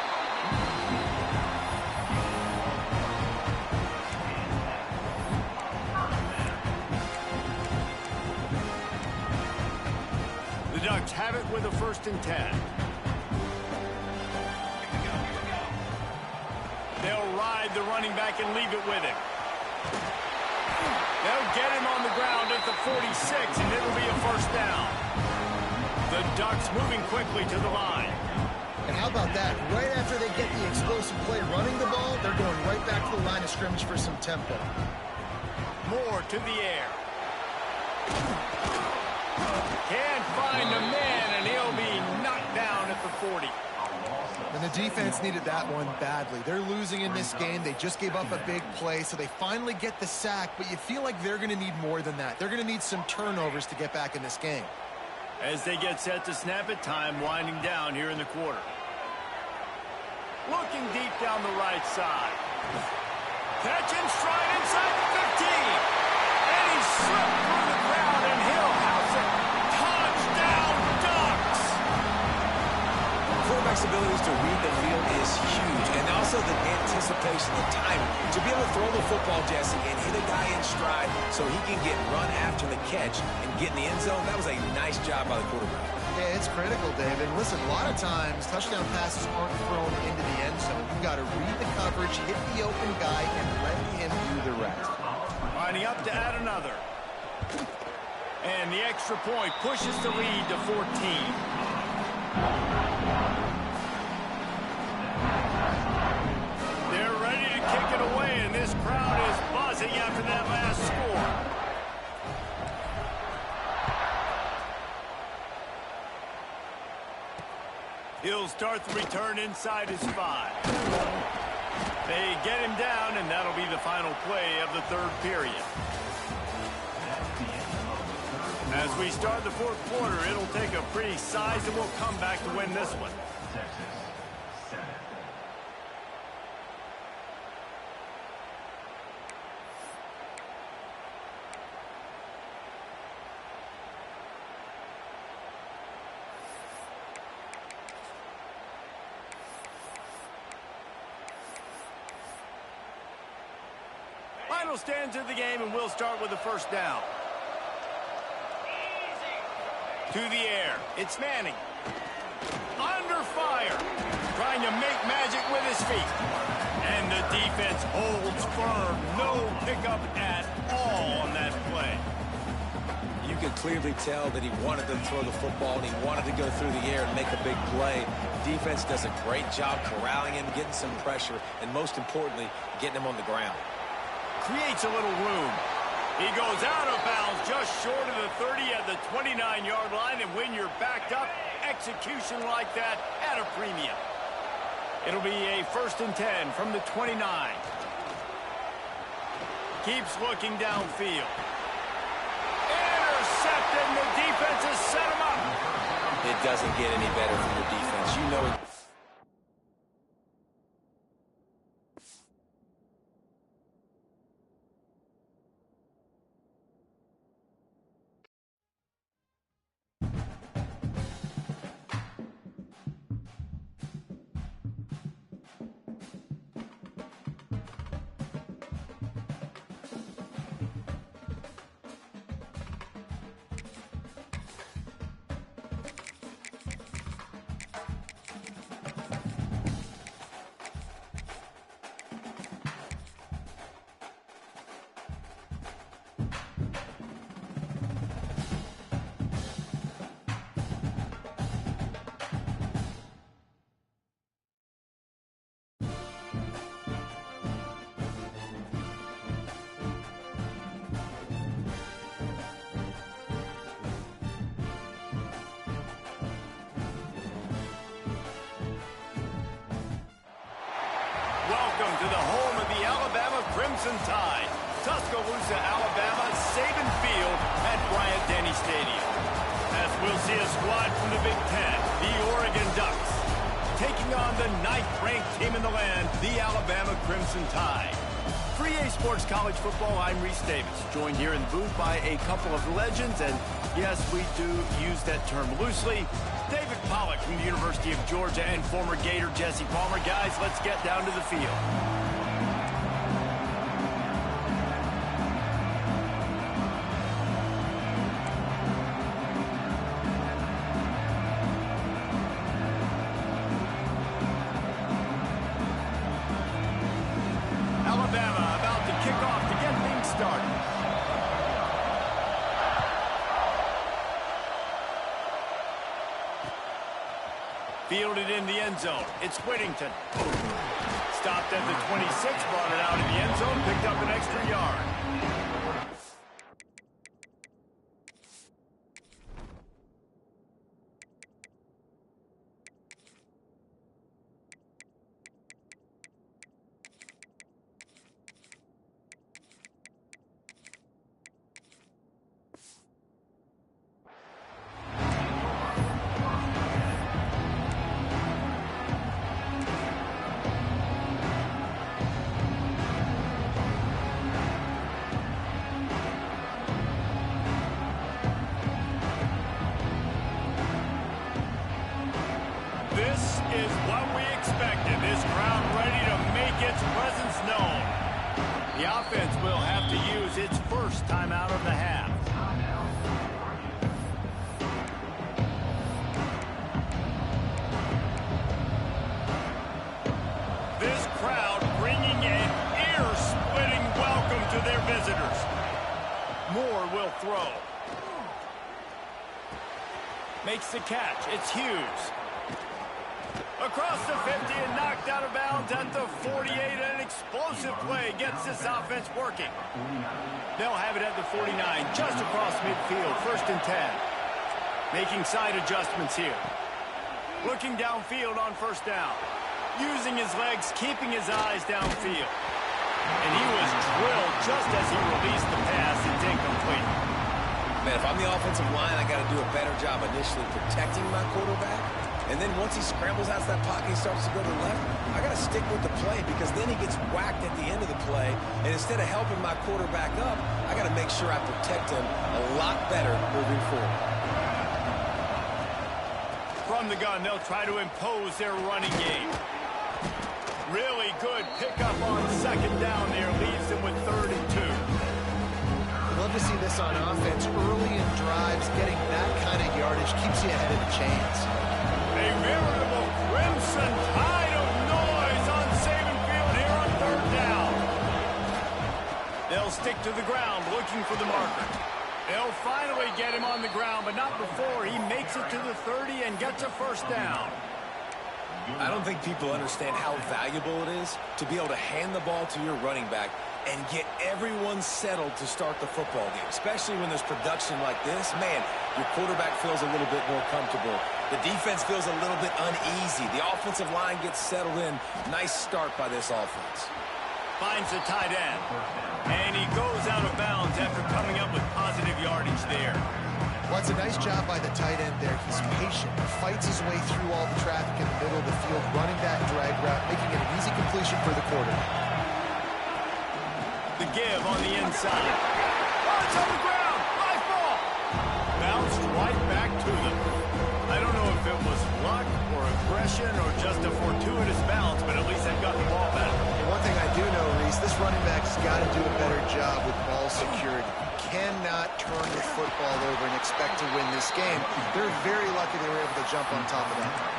The Ducks have it with a 1st and 10. They'll ride the running back and leave it with him. They'll get him on the ground at the 46, and it'll be a 1st down. The Ducks moving quickly to the line. And how about that? Right after they get the explosive play running the ball, they're going right back to the line of scrimmage for some tempo. Moore to the air. Can't find a man, and he'll be knocked down at the 40. And the defense needed that one badly. They're losing in this game. They just gave up a big play, so they finally get the sack, but you feel like they're going to need more than that. They're going to need some turnovers to get back in this game. As they get set to snap it, time winding down here in the quarter. Looking deep down the right side. Catch in stride inside the 15. And he slipped through the crowd, and he'll house it. Touchdown, Ducks! abilities to read the field is huge, and also the anticipation, the timing. To be able to throw the football, Jesse, and hit a guy in stride so he can get run after the catch and get in the end zone, that was a nice job by the quarterback. Yeah, it's critical, David. Listen, a lot of times touchdown passes aren't thrown into the end zone. You've got to read the coverage, hit the open guy, and let him do the rest. Lining up to add another. And the extra point pushes the lead to 14. They're ready to kick it away, and this crowd is buzzing after that last score. He'll start the return inside his 5. They get him down, and that'll be the final play of the third period. As we start the fourth quarter, it'll take a pretty sizable comeback to win this one. Final stands of the game, and we'll start with the first down. To the air. It's Manning. Under fire. Trying to make magic with his feet. And the defense holds firm. No pickup at all on that play. You could clearly tell that he wanted to throw the football and he wanted to go through the air and make a big play. Defense does a great job corralling him, getting some pressure, and most importantly, getting him on the ground. Creates a little room. He goes out of bounds just short of the 30 at the 29-yard line, and when you're backed up, execution like that at a premium. It'll be a 1st and 10 from the 29. Keeps looking downfield. Intercepted, and the defense has set him up. It doesn't get any better from your defense. You know it. Welcome to the home of the Alabama Crimson Tide. Tuscaloosa, Alabama, Saban Field at Bryant-Denny Stadium. As we'll see a squad from the Big Ten, the Oregon Ducks, taking on the 9th-ranked team in the land, the Alabama Crimson Tide. For EA Sports College Football, I'm Reese Davis, joined here in the booth by a couple of legends, and yes, we do use that term loosely. David Pollack from the University of Georgia and former Gator Jesse Palmer. Guys, let's get down to the field. Alabama about to kick off to get things started. Fielded in the end zone. It's Whittington. Stopped at the 26, brought it out in the end zone, picked up an extra yard. The offense will have to use its first timeout of the half. This crowd bringing an ear-splitting welcome to their visitors. Moore will throw. Makes the catch. It's Hughes. Across the 50 and knocked out of bounds at the 48. An explosive play gets this offense working. They'll have it at the 49, just across midfield, 1st and 10. Making side adjustments here. Looking downfield on 1st down. Using his legs, keeping his eyes downfield. And he was drilled just as he released the pass. It's incomplete. Man, if I'm the offensive line, I got to do a better job initially protecting my quarterback. And then once he scrambles out of that pocket, he starts to go to the left, I got to stick with the play because then he gets whacked at the end of the play. And instead of helping my quarterback up, I got to make sure I protect him a lot better moving forward. From the gun, they'll try to impose their running game. Really good pickup on 2nd down there. Leaves them with 3rd and 2. Love to see this on offense. Early in drives, getting that kind of yardage keeps you ahead of the chains. A veritable crimson tide of noise on Saban Field here on 3rd down. They'll stick to the ground looking for the marker. They'll finally get him on the ground, but not before he makes it to the 30 and gets a 1st down. I don't think people understand how valuable it is to be able to hand the ball to your running back and get everyone settled to start the football game, especially when there's production like this. Man, your quarterback feels a little bit more comfortable. The defense feels a little bit uneasy. The offensive line gets settled in. Nice start by this offense. Finds the tight end. And he goes out of bounds after coming up with positive yardage there. Well, it's a nice job by the tight end there. He's patient. He fights his way through all the traffic in the middle of the field, running that drag route, making it an easy completion for the quarterback. The give on the inside. Oh, it's on the ground. Live ball. Bounced right back to them. I don't know if it was luck or aggression or just a fortuitous bounce, but at least they've got the ball back. One thing I do know, Reese, this running back's got to do a better job with ball security. You cannot turn the football over and expect to win this game. They're very lucky they were able to jump on top of that.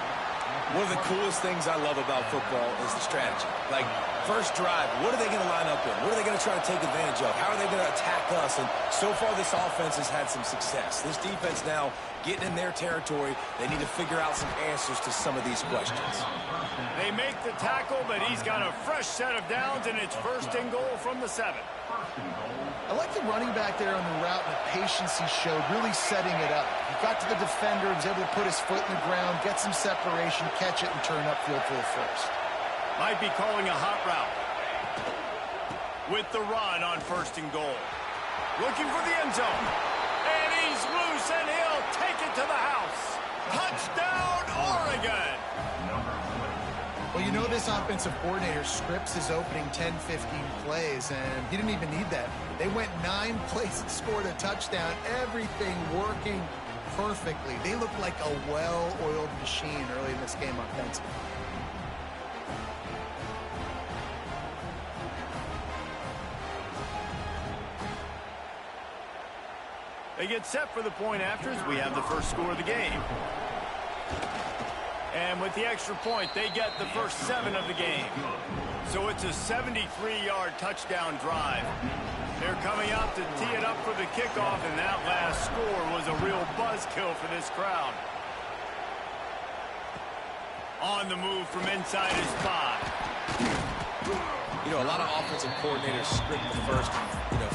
One of the coolest things I love about football is the strategy. Like, first drive, what are they going to line up in? What are they going to try to take advantage of? How are they going to attack us? And so far, this offense has had some success. This defense now getting in their territory. They need to figure out some answers to some of these questions. They make the tackle, but he's got a fresh set of downs, and it's 1st and goal from the 7. I like the running back there on the route and the patience he showed, really setting it up. He got to the defender, was able to put his foot in the ground, get some separation, catch it, and turn upfield for the 1st. Might be calling a hot route. With the run on 1st and goal. Looking for the end zone. And he's loose, and he'll take it to the house. Touchdown, Oregon! Well, you know this offensive coordinator scripts his opening 10, 15 plays, and he didn't even need that. They went 9 plays and scored a touchdown. Everything working perfectly. They look like a well-oiled machine early in this game offensively. They get set for the point afters. We have the first score of the game. And with the extra point, they get the first 7 of the game. So it's a 73-yard touchdown drive. They're coming out to tee it up for the kickoff, and that last score was a real buzzkill for this crowd. On the move from inside his 5. You know, a lot of offensive coordinators script the first,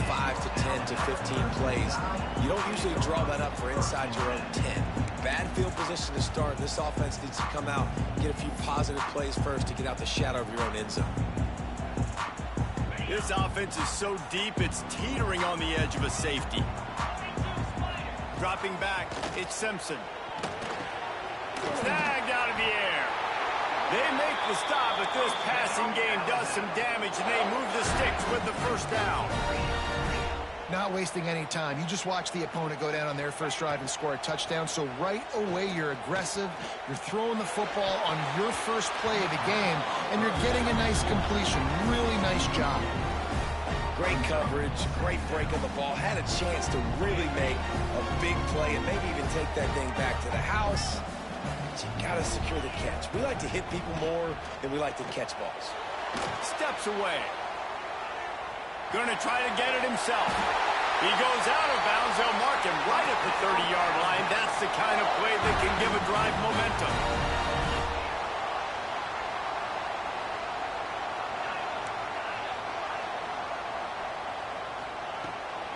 5 to 10 to 15 plays. You don't usually draw that up for inside your own 10. Bad field position to start. This offense needs to come out, get a few positive plays first to get out the shadow of your own end zone. This offense is so deep, it's teetering on the edge of a safety. Dropping back, it's Simpson. Snagged out of the air. They make the stop, but this passing game does some damage, and they move the sticks with the first down. Not wasting any time. You just watch the opponent go down on their first drive and score a touchdown. So right away, you're aggressive. You're throwing the football on your first play of the game, and you're getting a nice completion. Really nice job. Great coverage, great break on the ball. Had a chance to really make a big play and maybe even take that thing back to the house. But you got to secure the catch. We like to hit people more than we like to catch balls. Steps away. Going to try to get it himself. He goes out of bounds. They'll mark him right at the 30-yard line. That's the kind of play that can give a drive momentum.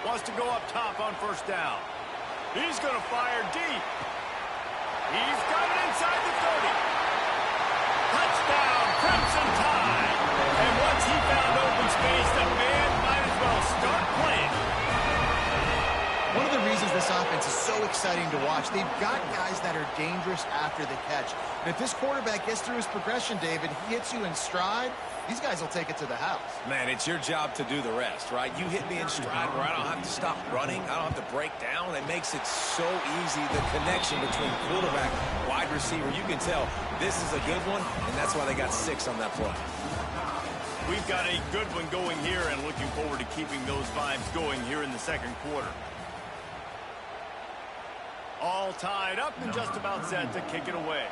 Wants to go up top on first down. He's going to fire deep. He's got it inside the 30. Touchdown, Crimson Tide. And once he found open space, the man might as well start playing. One of the reasons this offense is so exciting to watch, they've got guys that are dangerous after the catch. And if this quarterback gets through his progression, David, he hits you in stride, these guys will take it to the house. Man, it's your job to do the rest, right? You hit me in stride where I don't have to stop running. I don't have to break down. It makes it so easy, the connection between quarterback, wide receiver. You can tell this is a good one, and that's why they got 6 on that play. We've got a good one going here and looking forward to keeping those vibes going here in the second quarter. All tied up and just about set to kick it away.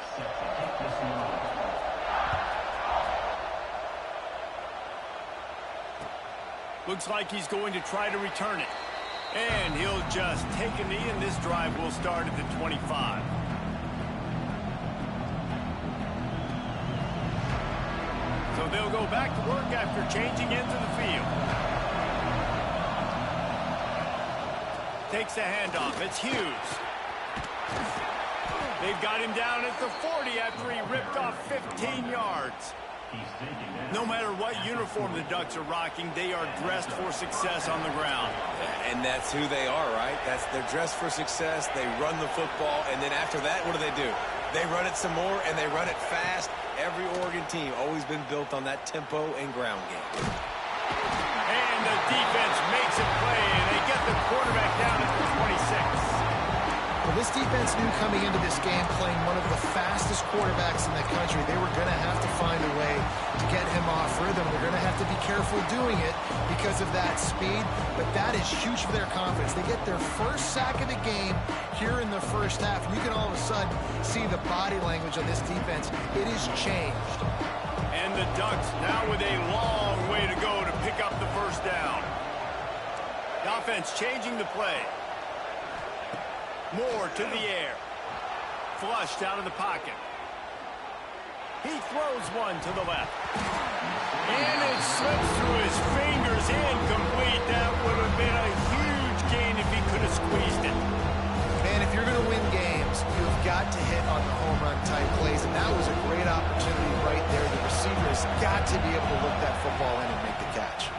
Looks like he's going to try to return it. And he'll just take a knee, and this drive will start at the 25. So they'll go back to work after changing into the field. Takes the handoff. It's Hughes. They've got him down at the 40 after he ripped off 15 yards. No matter what uniform the Ducks are rocking, they are dressed for success on the ground. And that's who they are, right? They're dressed for success. They run the football, and then after that, what do? They run it some more, and they run it fast. Every Oregon team always been built on that tempo and ground game. And the defense makes it play, and they get the quarterback down at the 26. Well, this defense knew coming into this game, playing one of the fastest quarterbacks in the country, they were going to have to find a way to get him off rhythm. They're going to have to be careful doing it because of that speed, but that is huge for their confidence. They get their first sack of the game here in the first half, and you can all of a sudden see the body language of this defense. It is changed. And the Ducks now with a long way to go to pick up the first down. The offense changing the play. Moore to the air. Flushed out of the pocket. He throws one to the left. And it slips through his fingers, incomplete. That would have been a huge gain if he could have squeezed it. Man, if you're going to win games, you've got to hit on the home run type plays, and that was a great opportunity right there. The receiver has got to be able to look that football in and make the catch.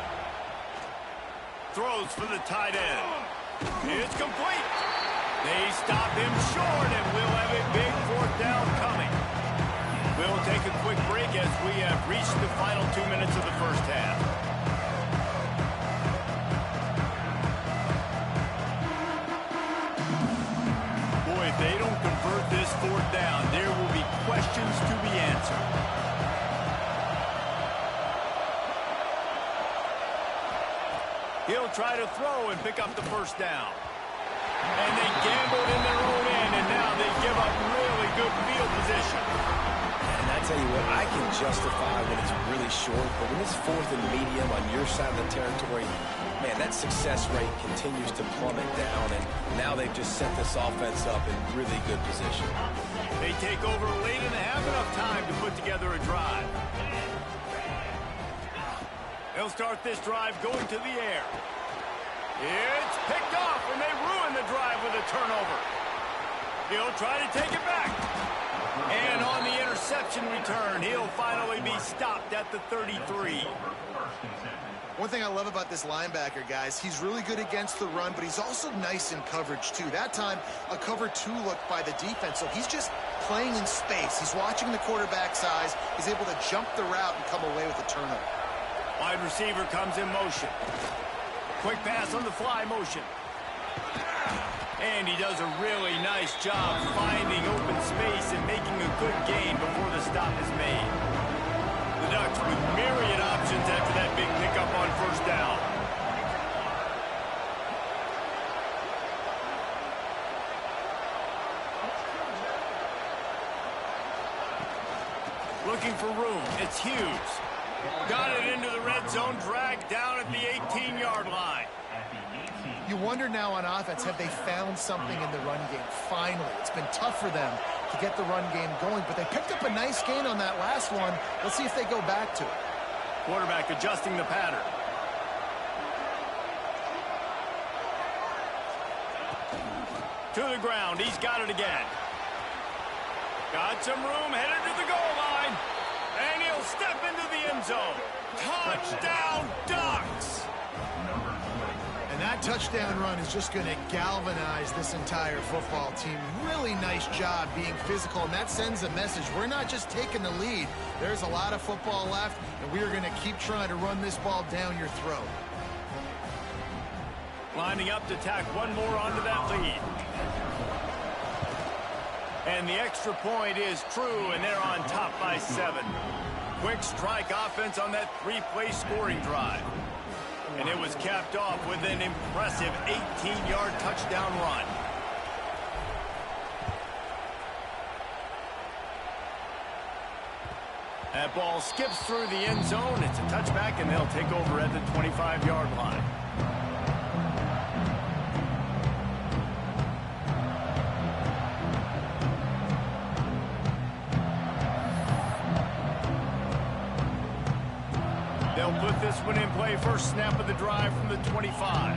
Throws for the tight end. It's complete. They stop him short, and we'll have a big 4th down coming. We'll take a quick break as we have reached the final 2 minutes of the first half. Boy, if they don't convert this 4th down, there will be questions to be answered. He'll try to throw and pick up the first down. And they gambled in their own end, and now they give up really good field position. And I tell you what, I can justify when it's really short, but when it's 4th and medium on your side of the territory, man, that success rate continues to plummet down, and now they've just set this offense up in really good position. They take over late and have enough time to put together a drive. They'll start this drive going to the air. It's picked off, and they ruin the drive with a turnover. He'll try to take it back. And on the interception return, he'll finally be stopped at the 33. One thing I love about this linebacker, guys, he's really good against the run, but he's also nice in coverage, too. That time, a cover 2 look by the defense, so he's just playing in space. He's watching the quarterback's eyes. He's able to jump the route and come away with a turnover. Wide receiver comes in motion. Quick pass on the fly motion. And he does a really nice job finding open space and making a good gain before the stop is made. The Ducks with myriad options after that big pickup on first down. Looking for room. It's Hughes. Got it into the red zone, dragged down at the 18-yard line. You wonder now on offense, have they found something in the run game? Finally, it's been tough for them to get the run game going, but they picked up a nice gain on that last one. Let's see if they go back to it. Quarterback adjusting the pattern. To the ground. He's got it again. Got some room, headed to the goal line. And he'll step into the end zone. Touchdown, Ducks! And that touchdown run is just going to galvanize this entire football team. Really nice job being physical, and that sends a message. We're not just taking the lead. There's a lot of football left, and we are going to keep trying to run this ball down your throat. Lining up to tack one more onto that lead. And the extra point is true, and they're on top by 7. Quick strike offense on that 3-play scoring drive. And it was capped off with an impressive 18-yard touchdown run. That ball skips through the end zone. It's a touchback, and they'll take over at the 25-yard line. They'll put this one in play. First snap of the drive from the 25.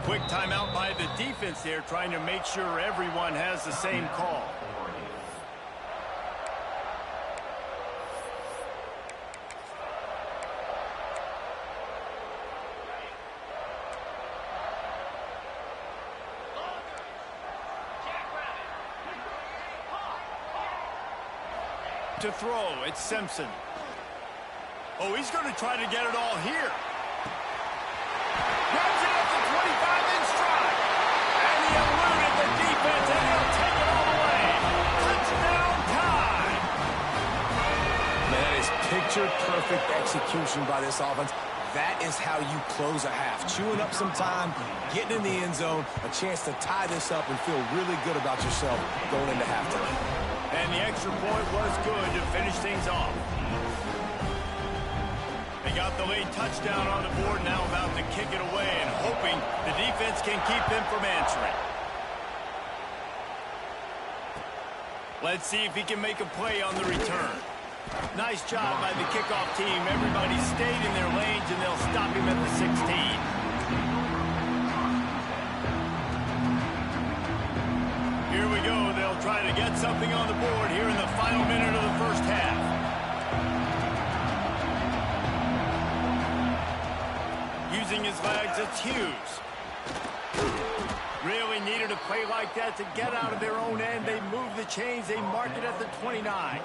Quick timeout by the defense there, trying to make sure everyone has the same call. To throw, it's Simpson. Oh, he's going to try to get it all here. Grabs it at the 25 in stride. And he eluded the defense, and he'll take it all the way. Touchdown time. Man, that is picture-perfect execution by this offense. That is how you close a half. Chewing up some time, getting in the end zone, a chance to tie this up and feel really good about yourself going into halftime. And the extra point was good to finish things off. They got the late touchdown on the board, now about to kick it away and hoping the defense can keep them from answering. Let's see if he can make a play on the return. Nice job by the kickoff team. Everybody stayed in their lanes, and they'll stop him at the 16. Here we go. They'll try to get something on the board here in the final minute of the first half. Using his legs, it's Hughes. Really needed a play like that to get out of their own end. They move the chains. They mark it at the 29.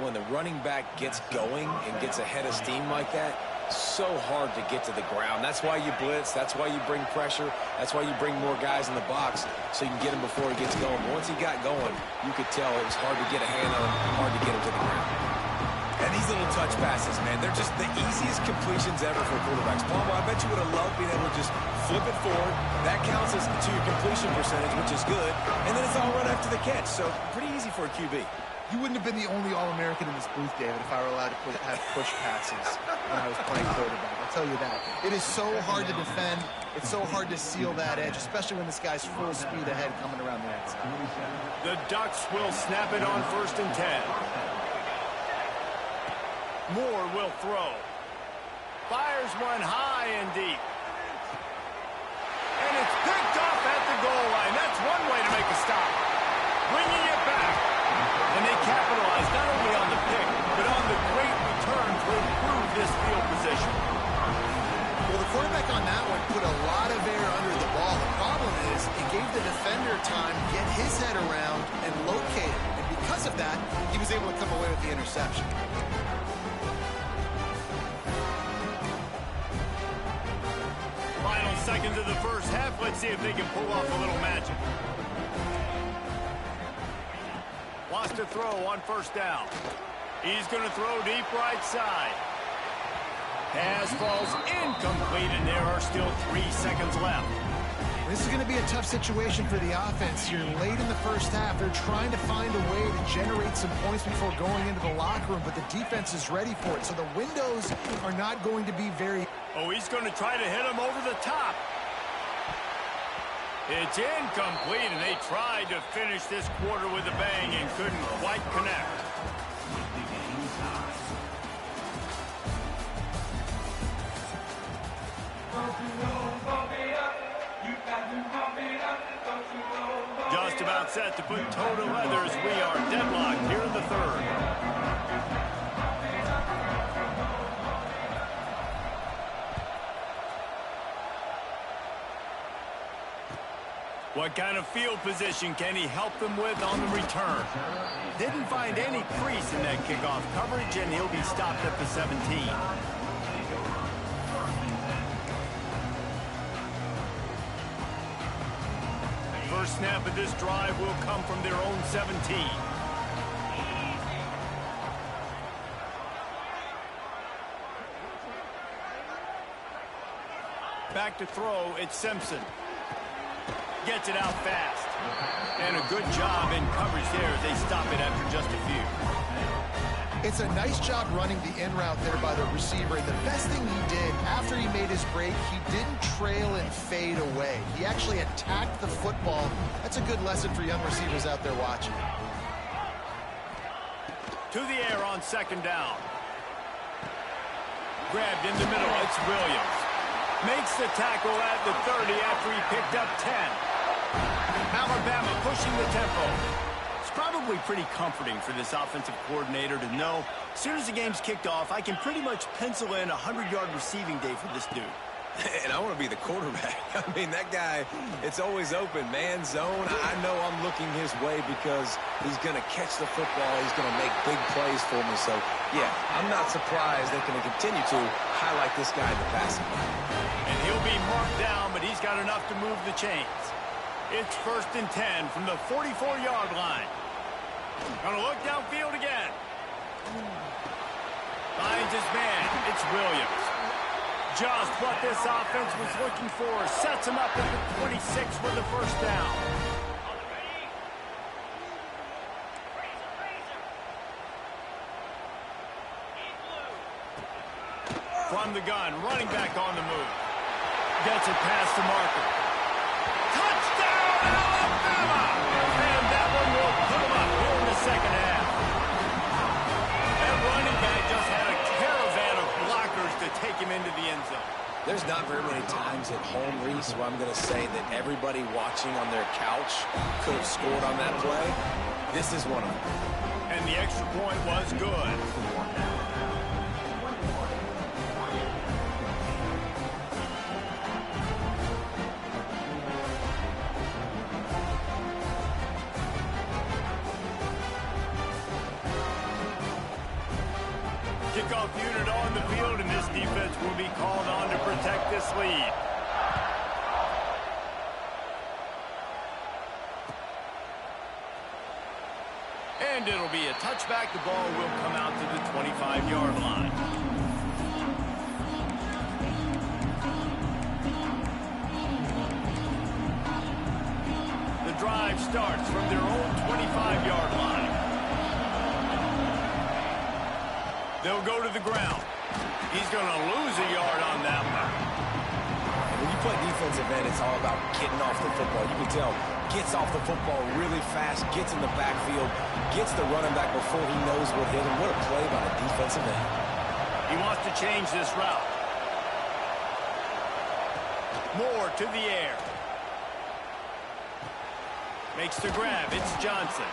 When the running back gets going and gets ahead of steam like that, so hard to get to the ground. That's why you blitz. That's why you bring pressure. That's why you bring more guys in the box so you can get him before he gets going. But once he got going, you could tell it was hard to get a hand on him, hard to get him to the ground. And these little touch passes, man, they're just the easiest completions ever for quarterbacks. Palmer, I bet you would have loved being able to just flip it forward. That counts as to your completion percentage, which is good. And then it's all run after the catch. So pretty easy for a QB. You wouldn't have been the only All-American in this booth, David, if I were allowed to have push passes when I was playing quarterback. I'll tell you that. It is so hard to defend. It's so hard to seal that edge, especially when this guy's full speed ahead coming around the outside. The Ducks will snap it on 1st and 10. Moore will throw. Fires one high and deep. And it's picked off at the goal line. That's one way to make a stop. Bringing it back. And they capitalize not only on the pick, but on the great return to improve this field position. Well, the quarterback on that one put a lot of air under the ball. The problem is it gave the defender time to get his head around and locate it. And because of that, he was able to come away with the interception. Final seconds of the first half. Let's see if they can pull off a little magic. Wants to throw on 1st down. He's going to throw deep right side. Pass falls incomplete, and there are still 3 seconds left. This is going to be a tough situation for the offense here. Late in the first half, they're trying to find a way to generate some points before going into the locker room, but the defense is ready for it. So the windows are not going to be very... Oh, he's going to try to hit him over the top. It's incomplete, and they tried to finish this quarter with a bang and couldn't quite connect. Just about set to put toe to leather as we are deadlocked here in the third. What kind of field position can he help them with on the return? Didn't find any crease in that kickoff coverage, and he'll be stopped at the 17. First snap of this drive will come from their own 17. Back to throw, it's Simpson. Gets it out fast. And a good job in coverage there as they stop it after just a few. It's a nice job running the in route there by the receiver. And the best thing he did after he made his break, he didn't trail and fade away. He actually attacked the football. That's a good lesson for young receivers out there watching. To the air on second down. Grabbed in the middle. It's Williams. Makes the tackle at the 30 after he picked up 10. Alabama pushing the tempo. It's probably pretty comforting for this offensive coordinator to know as soon as the game's kicked off, I can pretty much pencil in a 100-yard receiving day for this dude. And I want to be the quarterback. I mean, that guy, it's always open. Man, zone, I know I'm looking his way because he's going to catch the football. He's going to make big plays for me. So, yeah, I'm not surprised they're going to continue to highlight this guy in the passing game. And he'll be marked down, but he's got enough to move the chains. It's 1st and 10 from the 44-yard line. Going to look downfield again. Finds his man. It's Williams. Just what this offense was looking for. Sets him up at the 26 with the first down. From the gun, running back on the move. Gets it past the marker. Touchdown, Alabama! And that one will put him up here in the second half. That running back just had a caravan of blockers to take him into the end zone. There's not very many times at home, Reese, where I'm going to say that everybody watching on their couch could have scored on that play. This is one of them. And the extra point was good. Kickoff unit on the field, and this defense will be called on to protect this lead. And it'll be a touchback. The ball will come out to the 25-yard line. The drive starts from their own 25-yard line. They'll go to the ground. He's going to lose a yard on that one. When you play defensive end, it's all about getting off the football. You can tell, gets off the football really fast, gets in the backfield, gets the running back before he knows what hit him. What a play by the defensive end. He wants to change this route. Moore to the air. Makes the grab. It's Johnson.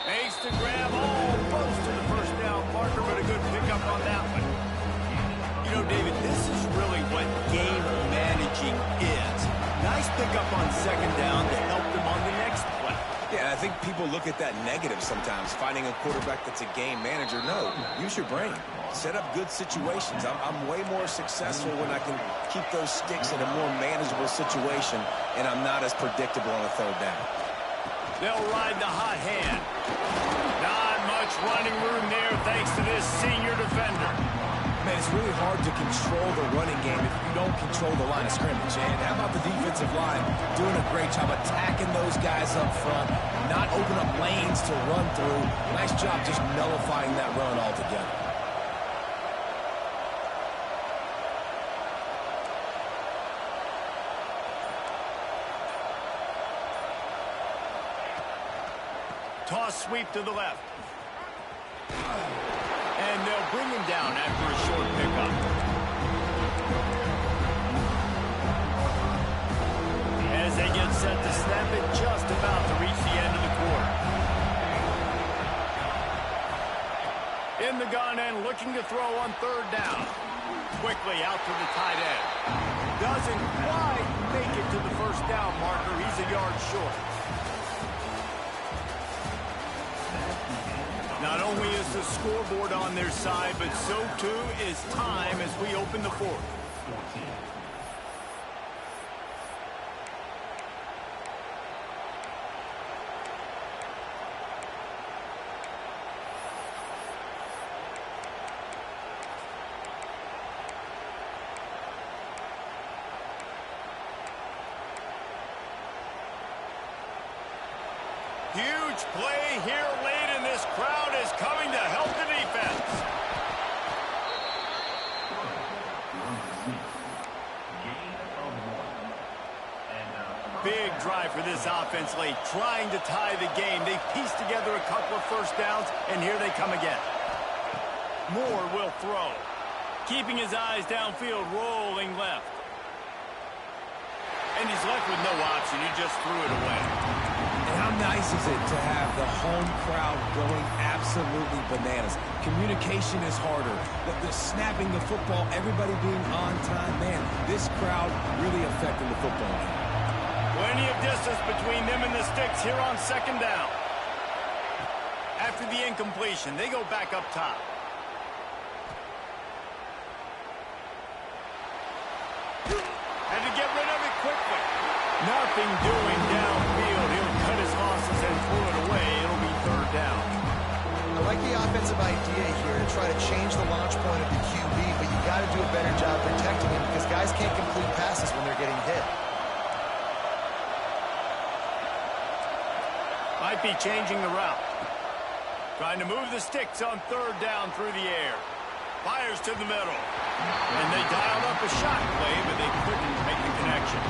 Makes the grab almost to the first down marker, but a good pickup on that one. You know, David, this is really what game managing is. Nice pickup on second down to help them on the next play. Yeah, I think people look at that negative sometimes, finding a quarterback that's a game manager. No, use your brain. Set up good situations. I'm way more successful when I can keep those sticks in a more manageable situation, and I'm not as predictable on a third down. They'll ride the hot hand. Not much running room there thanks to this senior defender. man, it's really hard to control the running game if you don't control the line of scrimmage. And how about the defensive line doing a great job attacking those guys up front, not open up lanes to run through. Nice job just nullifying that run altogether. Toss sweep to the left. And they'll bring him down after a short pickup. As they get set to snap it, just about to reach the end of the quarter. In the gun and looking to throw on third down. Quickly out to the tight end. Doesn't quite make it to the first down marker. He's a yard short. Not only is the scoreboard on their side, but so too is time as we open the fourth. Huge play here late, and this crowd is coming to help the defense. Big drive for this offense late, trying to tie the game. They pieced together a couple of first downs, and here they come again. Moore will throw. Keeping his eyes downfield, rolling left. And he's left with no option. He just threw it away. And how nice is it to have the home crowd going absolutely bananas? Communication is harder. The snapping the football, everybody being on time. Man, this crowd really affecting the football game. Plenty of distance between them and the sticks here on second down. After the incompletion, they go back up top. Had to get rid of it quickly. Nothing doing downfield. He'll cut his losses and throw it away. It'll be third down. I like the offensive idea here to try to change the launch point of the QB, but you got to do a better job protecting him because guys can't complete passes when they're getting hit. Might be changing the route. Trying to move the sticks on third down through the air. Fires to the middle. And they dialed up a shot play, but they couldn't make the connection.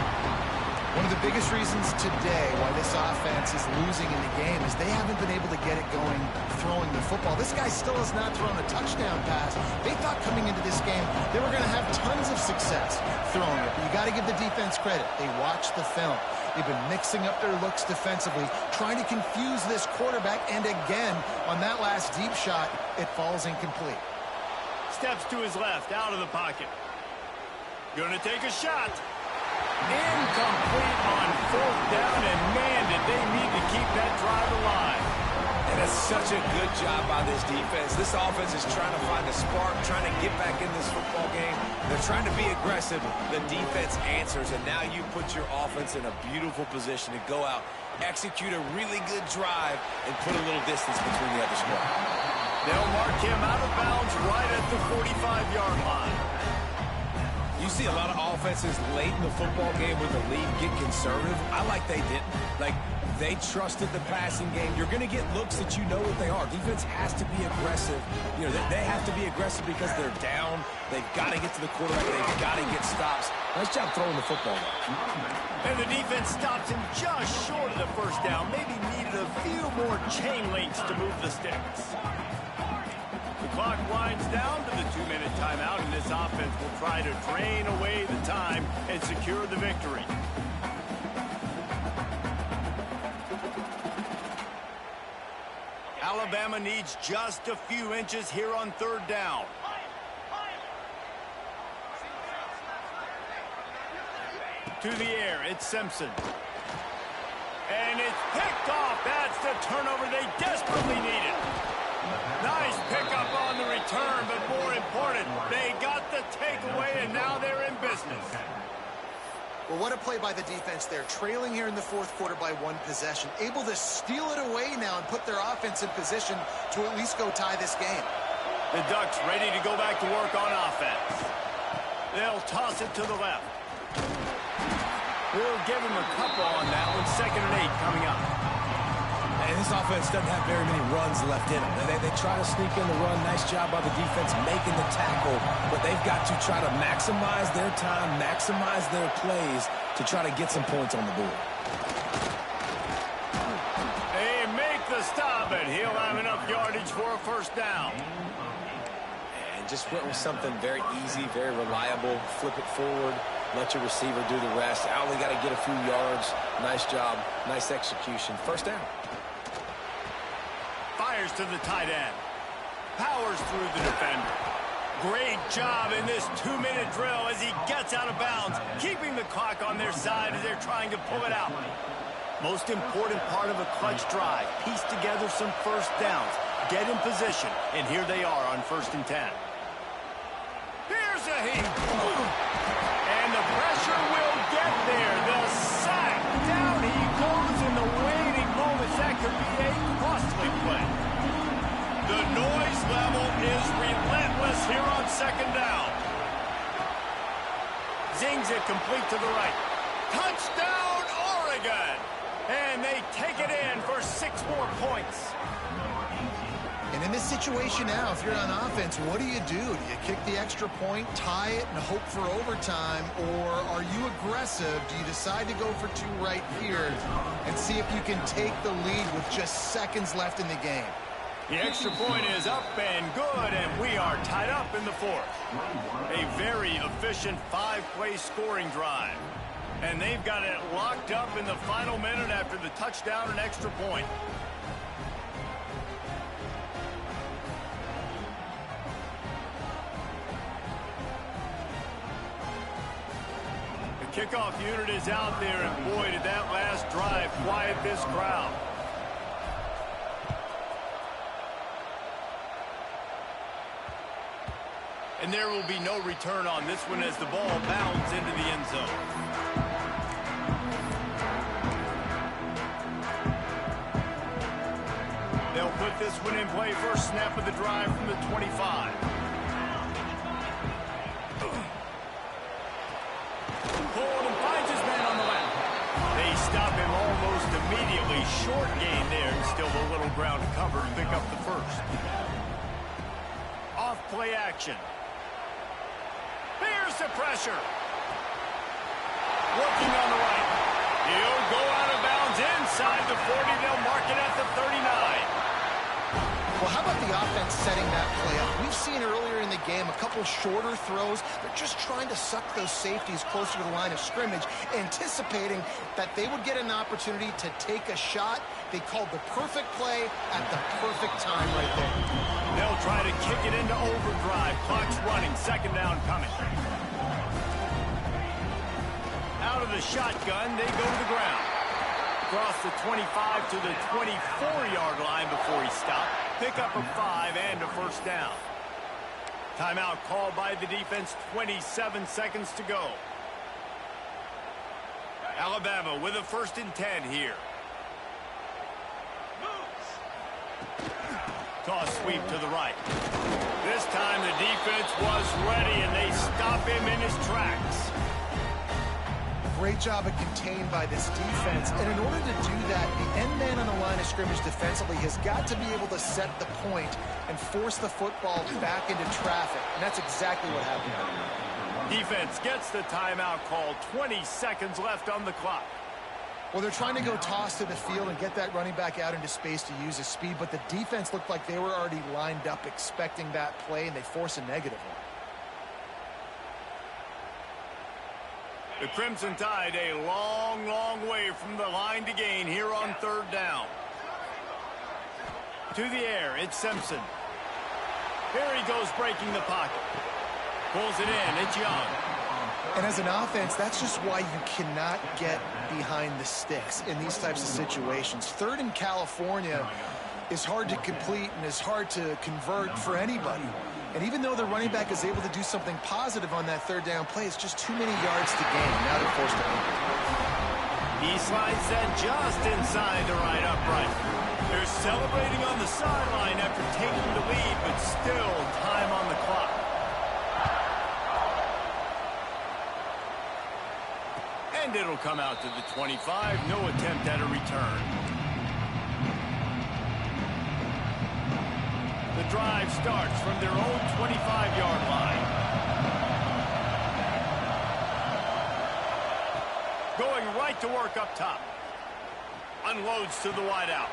One of the biggest reasons today why this offense is losing in the game is they haven't been able to get it going throwing the football. This guy still has not thrown a touchdown pass. They thought coming into this game they were going to have tons of success throwing it. But you got to give the defense credit. They watched the film. They've been mixing up their looks defensively, trying to confuse this quarterback. And again, on that last deep shot, it falls incomplete. Steps to his left, out of the pocket. Going to take a shot. Incomplete on fourth down, and man, did they need to keep that drive alive. And it's such a good job by this defense. This offense is trying to find a spark, trying to get back in this football game. They're trying to be aggressive. The defense answers, and now you put your offense in a beautiful position to go out, execute a really good drive, and put a little distance between the other squad. They'll mark him out of bounds right at the 45-yard line. You see a lot of offenses late in the football game with the lead get conservative. I like they didn't. Like, they trusted the passing game. You're going to get looks that you know what they are. Defense has to be aggressive. You know, they have to be aggressive because they're down. They've got to get to the quarterback. They've got to get stops. Nice job throwing the football. And the defense stops him just short of the first down. Maybe needed a few more chain links to move the sticks. The clock winds down to the 2-minute timeout, and this offense will try to drain away the time and secure the victory. Alabama needs just a few inches here on third down. To the air, it's Simpson. And it's picked off. That's the turnover they desperately needed. Nice pickup on the return, but more important, they got the takeaway, and now they're in business. Well, what a play by the defense there. Trailing here in the fourth quarter by one possession. Able to steal it away now and put their offense in position to at least go tie this game. The Ducks ready to go back to work on offense. They'll toss it to the left. We'll give him a couple on that one. 2nd and 8 coming up. And this offense doesn't have very many runs left in them. They try to sneak in the run. Nice job by the defense making the tackle. But they've got to try to maximize their time, maximize their plays to try to get some points on the board. They make the stop, and he'll have enough yardage for a 1st down. And just went with something very easy, very reliable. Flip it forward. Let your receiver do the rest. I only got to get a few yards. Nice job. Nice execution. 1st down. Fires to the tight end. Powers through the defender. Great job in this 2-minute drill as he gets out of bounds, keeping the clock on their side as they're trying to pull it out. Most important part of a clutch drive. Piece together some 1st downs. Get in position. And here they are on 1st and 10. Here's a heat. And the pressure will get there. The sack. Down he goes in the waiting moments. That could be a costly play. The noise level is relentless here on 2nd down. Zings it complete to the right. Touchdown, Oregon! And they take it in for 6 more points. And in this situation now, if you're on offense, what do? Do you kick the extra point, tie it, and hope for overtime? Or are you aggressive? Do you decide to go for 2 right here and see if you can take the lead with just seconds left in the game? The extra point is up and good, and we are tied up in the 4th. A very efficient 5-play scoring drive. And they've got it locked up in the final minute after the touchdown and extra point. The kickoff unit is out there, and boy, did that last drive quiet this crowd. And there will be no return on this one as the ball bounds into the end zone. They'll put this one in play. 1st snap of the drive from the 25. Pulled and finds his man on the left. They stop him almost immediately. Short gain there, and still a little ground cover to pick up the 1st. Off play action. Here's the pressure. Working on the right. He'll go out of bounds inside the 40. They'll mark it at the 39. Well, how about the offense setting that play up? We've seen earlier in the game a couple shorter throws. They're just trying to suck those safeties closer to the line of scrimmage, anticipating that they would get an opportunity to take a shot. They called the perfect play at the perfect time right there. They'll try to kick it into overdrive. Clock's running. 2nd down coming. Out of the shotgun, they go to the ground. Across the 25 to the 24-yard line before he stopped. Pick up a 5 and a 1st down. Timeout called by the defense. 27 seconds to go. Alabama with a 1st and 10 here. Toss sweep to the right. This time the defense was ready, and they stop him in his tracks. Great job of contained by this defense. And in order to do that, the end man on the line of scrimmage defensively has got to be able to set the point and force the football back into traffic. And that's exactly what happened. Defense gets the timeout called. 20 seconds left on the clock. Well, they're trying to go toss to the field and get that running back out into space to use his speed, but the defense looked like they were already lined up expecting that play, and they force a negative one. The Crimson Tide a long, long way from the line to gain here on 3rd down. To the air, it's Simpson. Here he goes breaking the pocket. Pulls it in, it's Young. And as an offense, that's just why you cannot get behind the sticks in these types of situations. 3rd in California is hard to complete and is hard to convert for anybody. And even though the running back is able to do something positive on that 3rd down play, it's just too many yards to gain. Now they're forced to punt. He slides that just inside the right upright. They're celebrating on the sideline after taking the lead, but still time on the clock. And it'll come out to the 25. No attempt at a return. The drive starts from their own 25-yard line. Going right to work up top. Unloads to the wideout.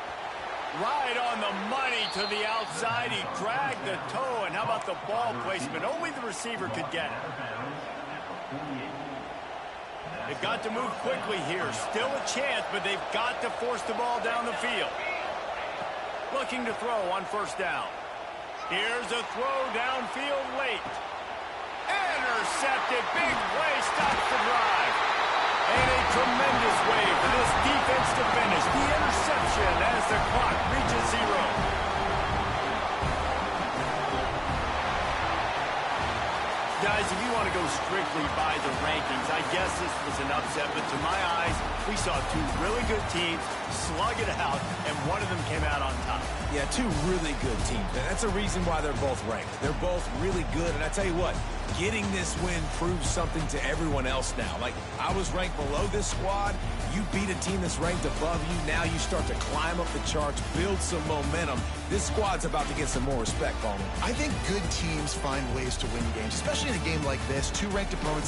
Right on the money to the outside. He dragged the toe, and how about the ball placement? Only the receiver could get it. They've got to move quickly here. Still a chance, but they've got to force the ball down the field. Looking to throw on first down. Here's a throw downfield late. Intercepted. Big play. Stops the drive. And a tremendous way for this defense to finish. The interception as the clock reaches 0. Guys, if you want to go strictly by the rankings, I guess this was an upset. But to my eyes, we saw two really good teams slug it out, and one of them came out on top. Yeah, two really good teams. And that's a reason why they're both ranked. They're both really good. And I tell you what, getting this win proves something to everyone else now. Like, I was ranked below this squad. You beat a team that's ranked above you. Now you start to climb up the charts, build some momentum. This squad's about to get some more respect, Bowman. I think good teams find ways to win games, especially in a game like this. Two ranked opponents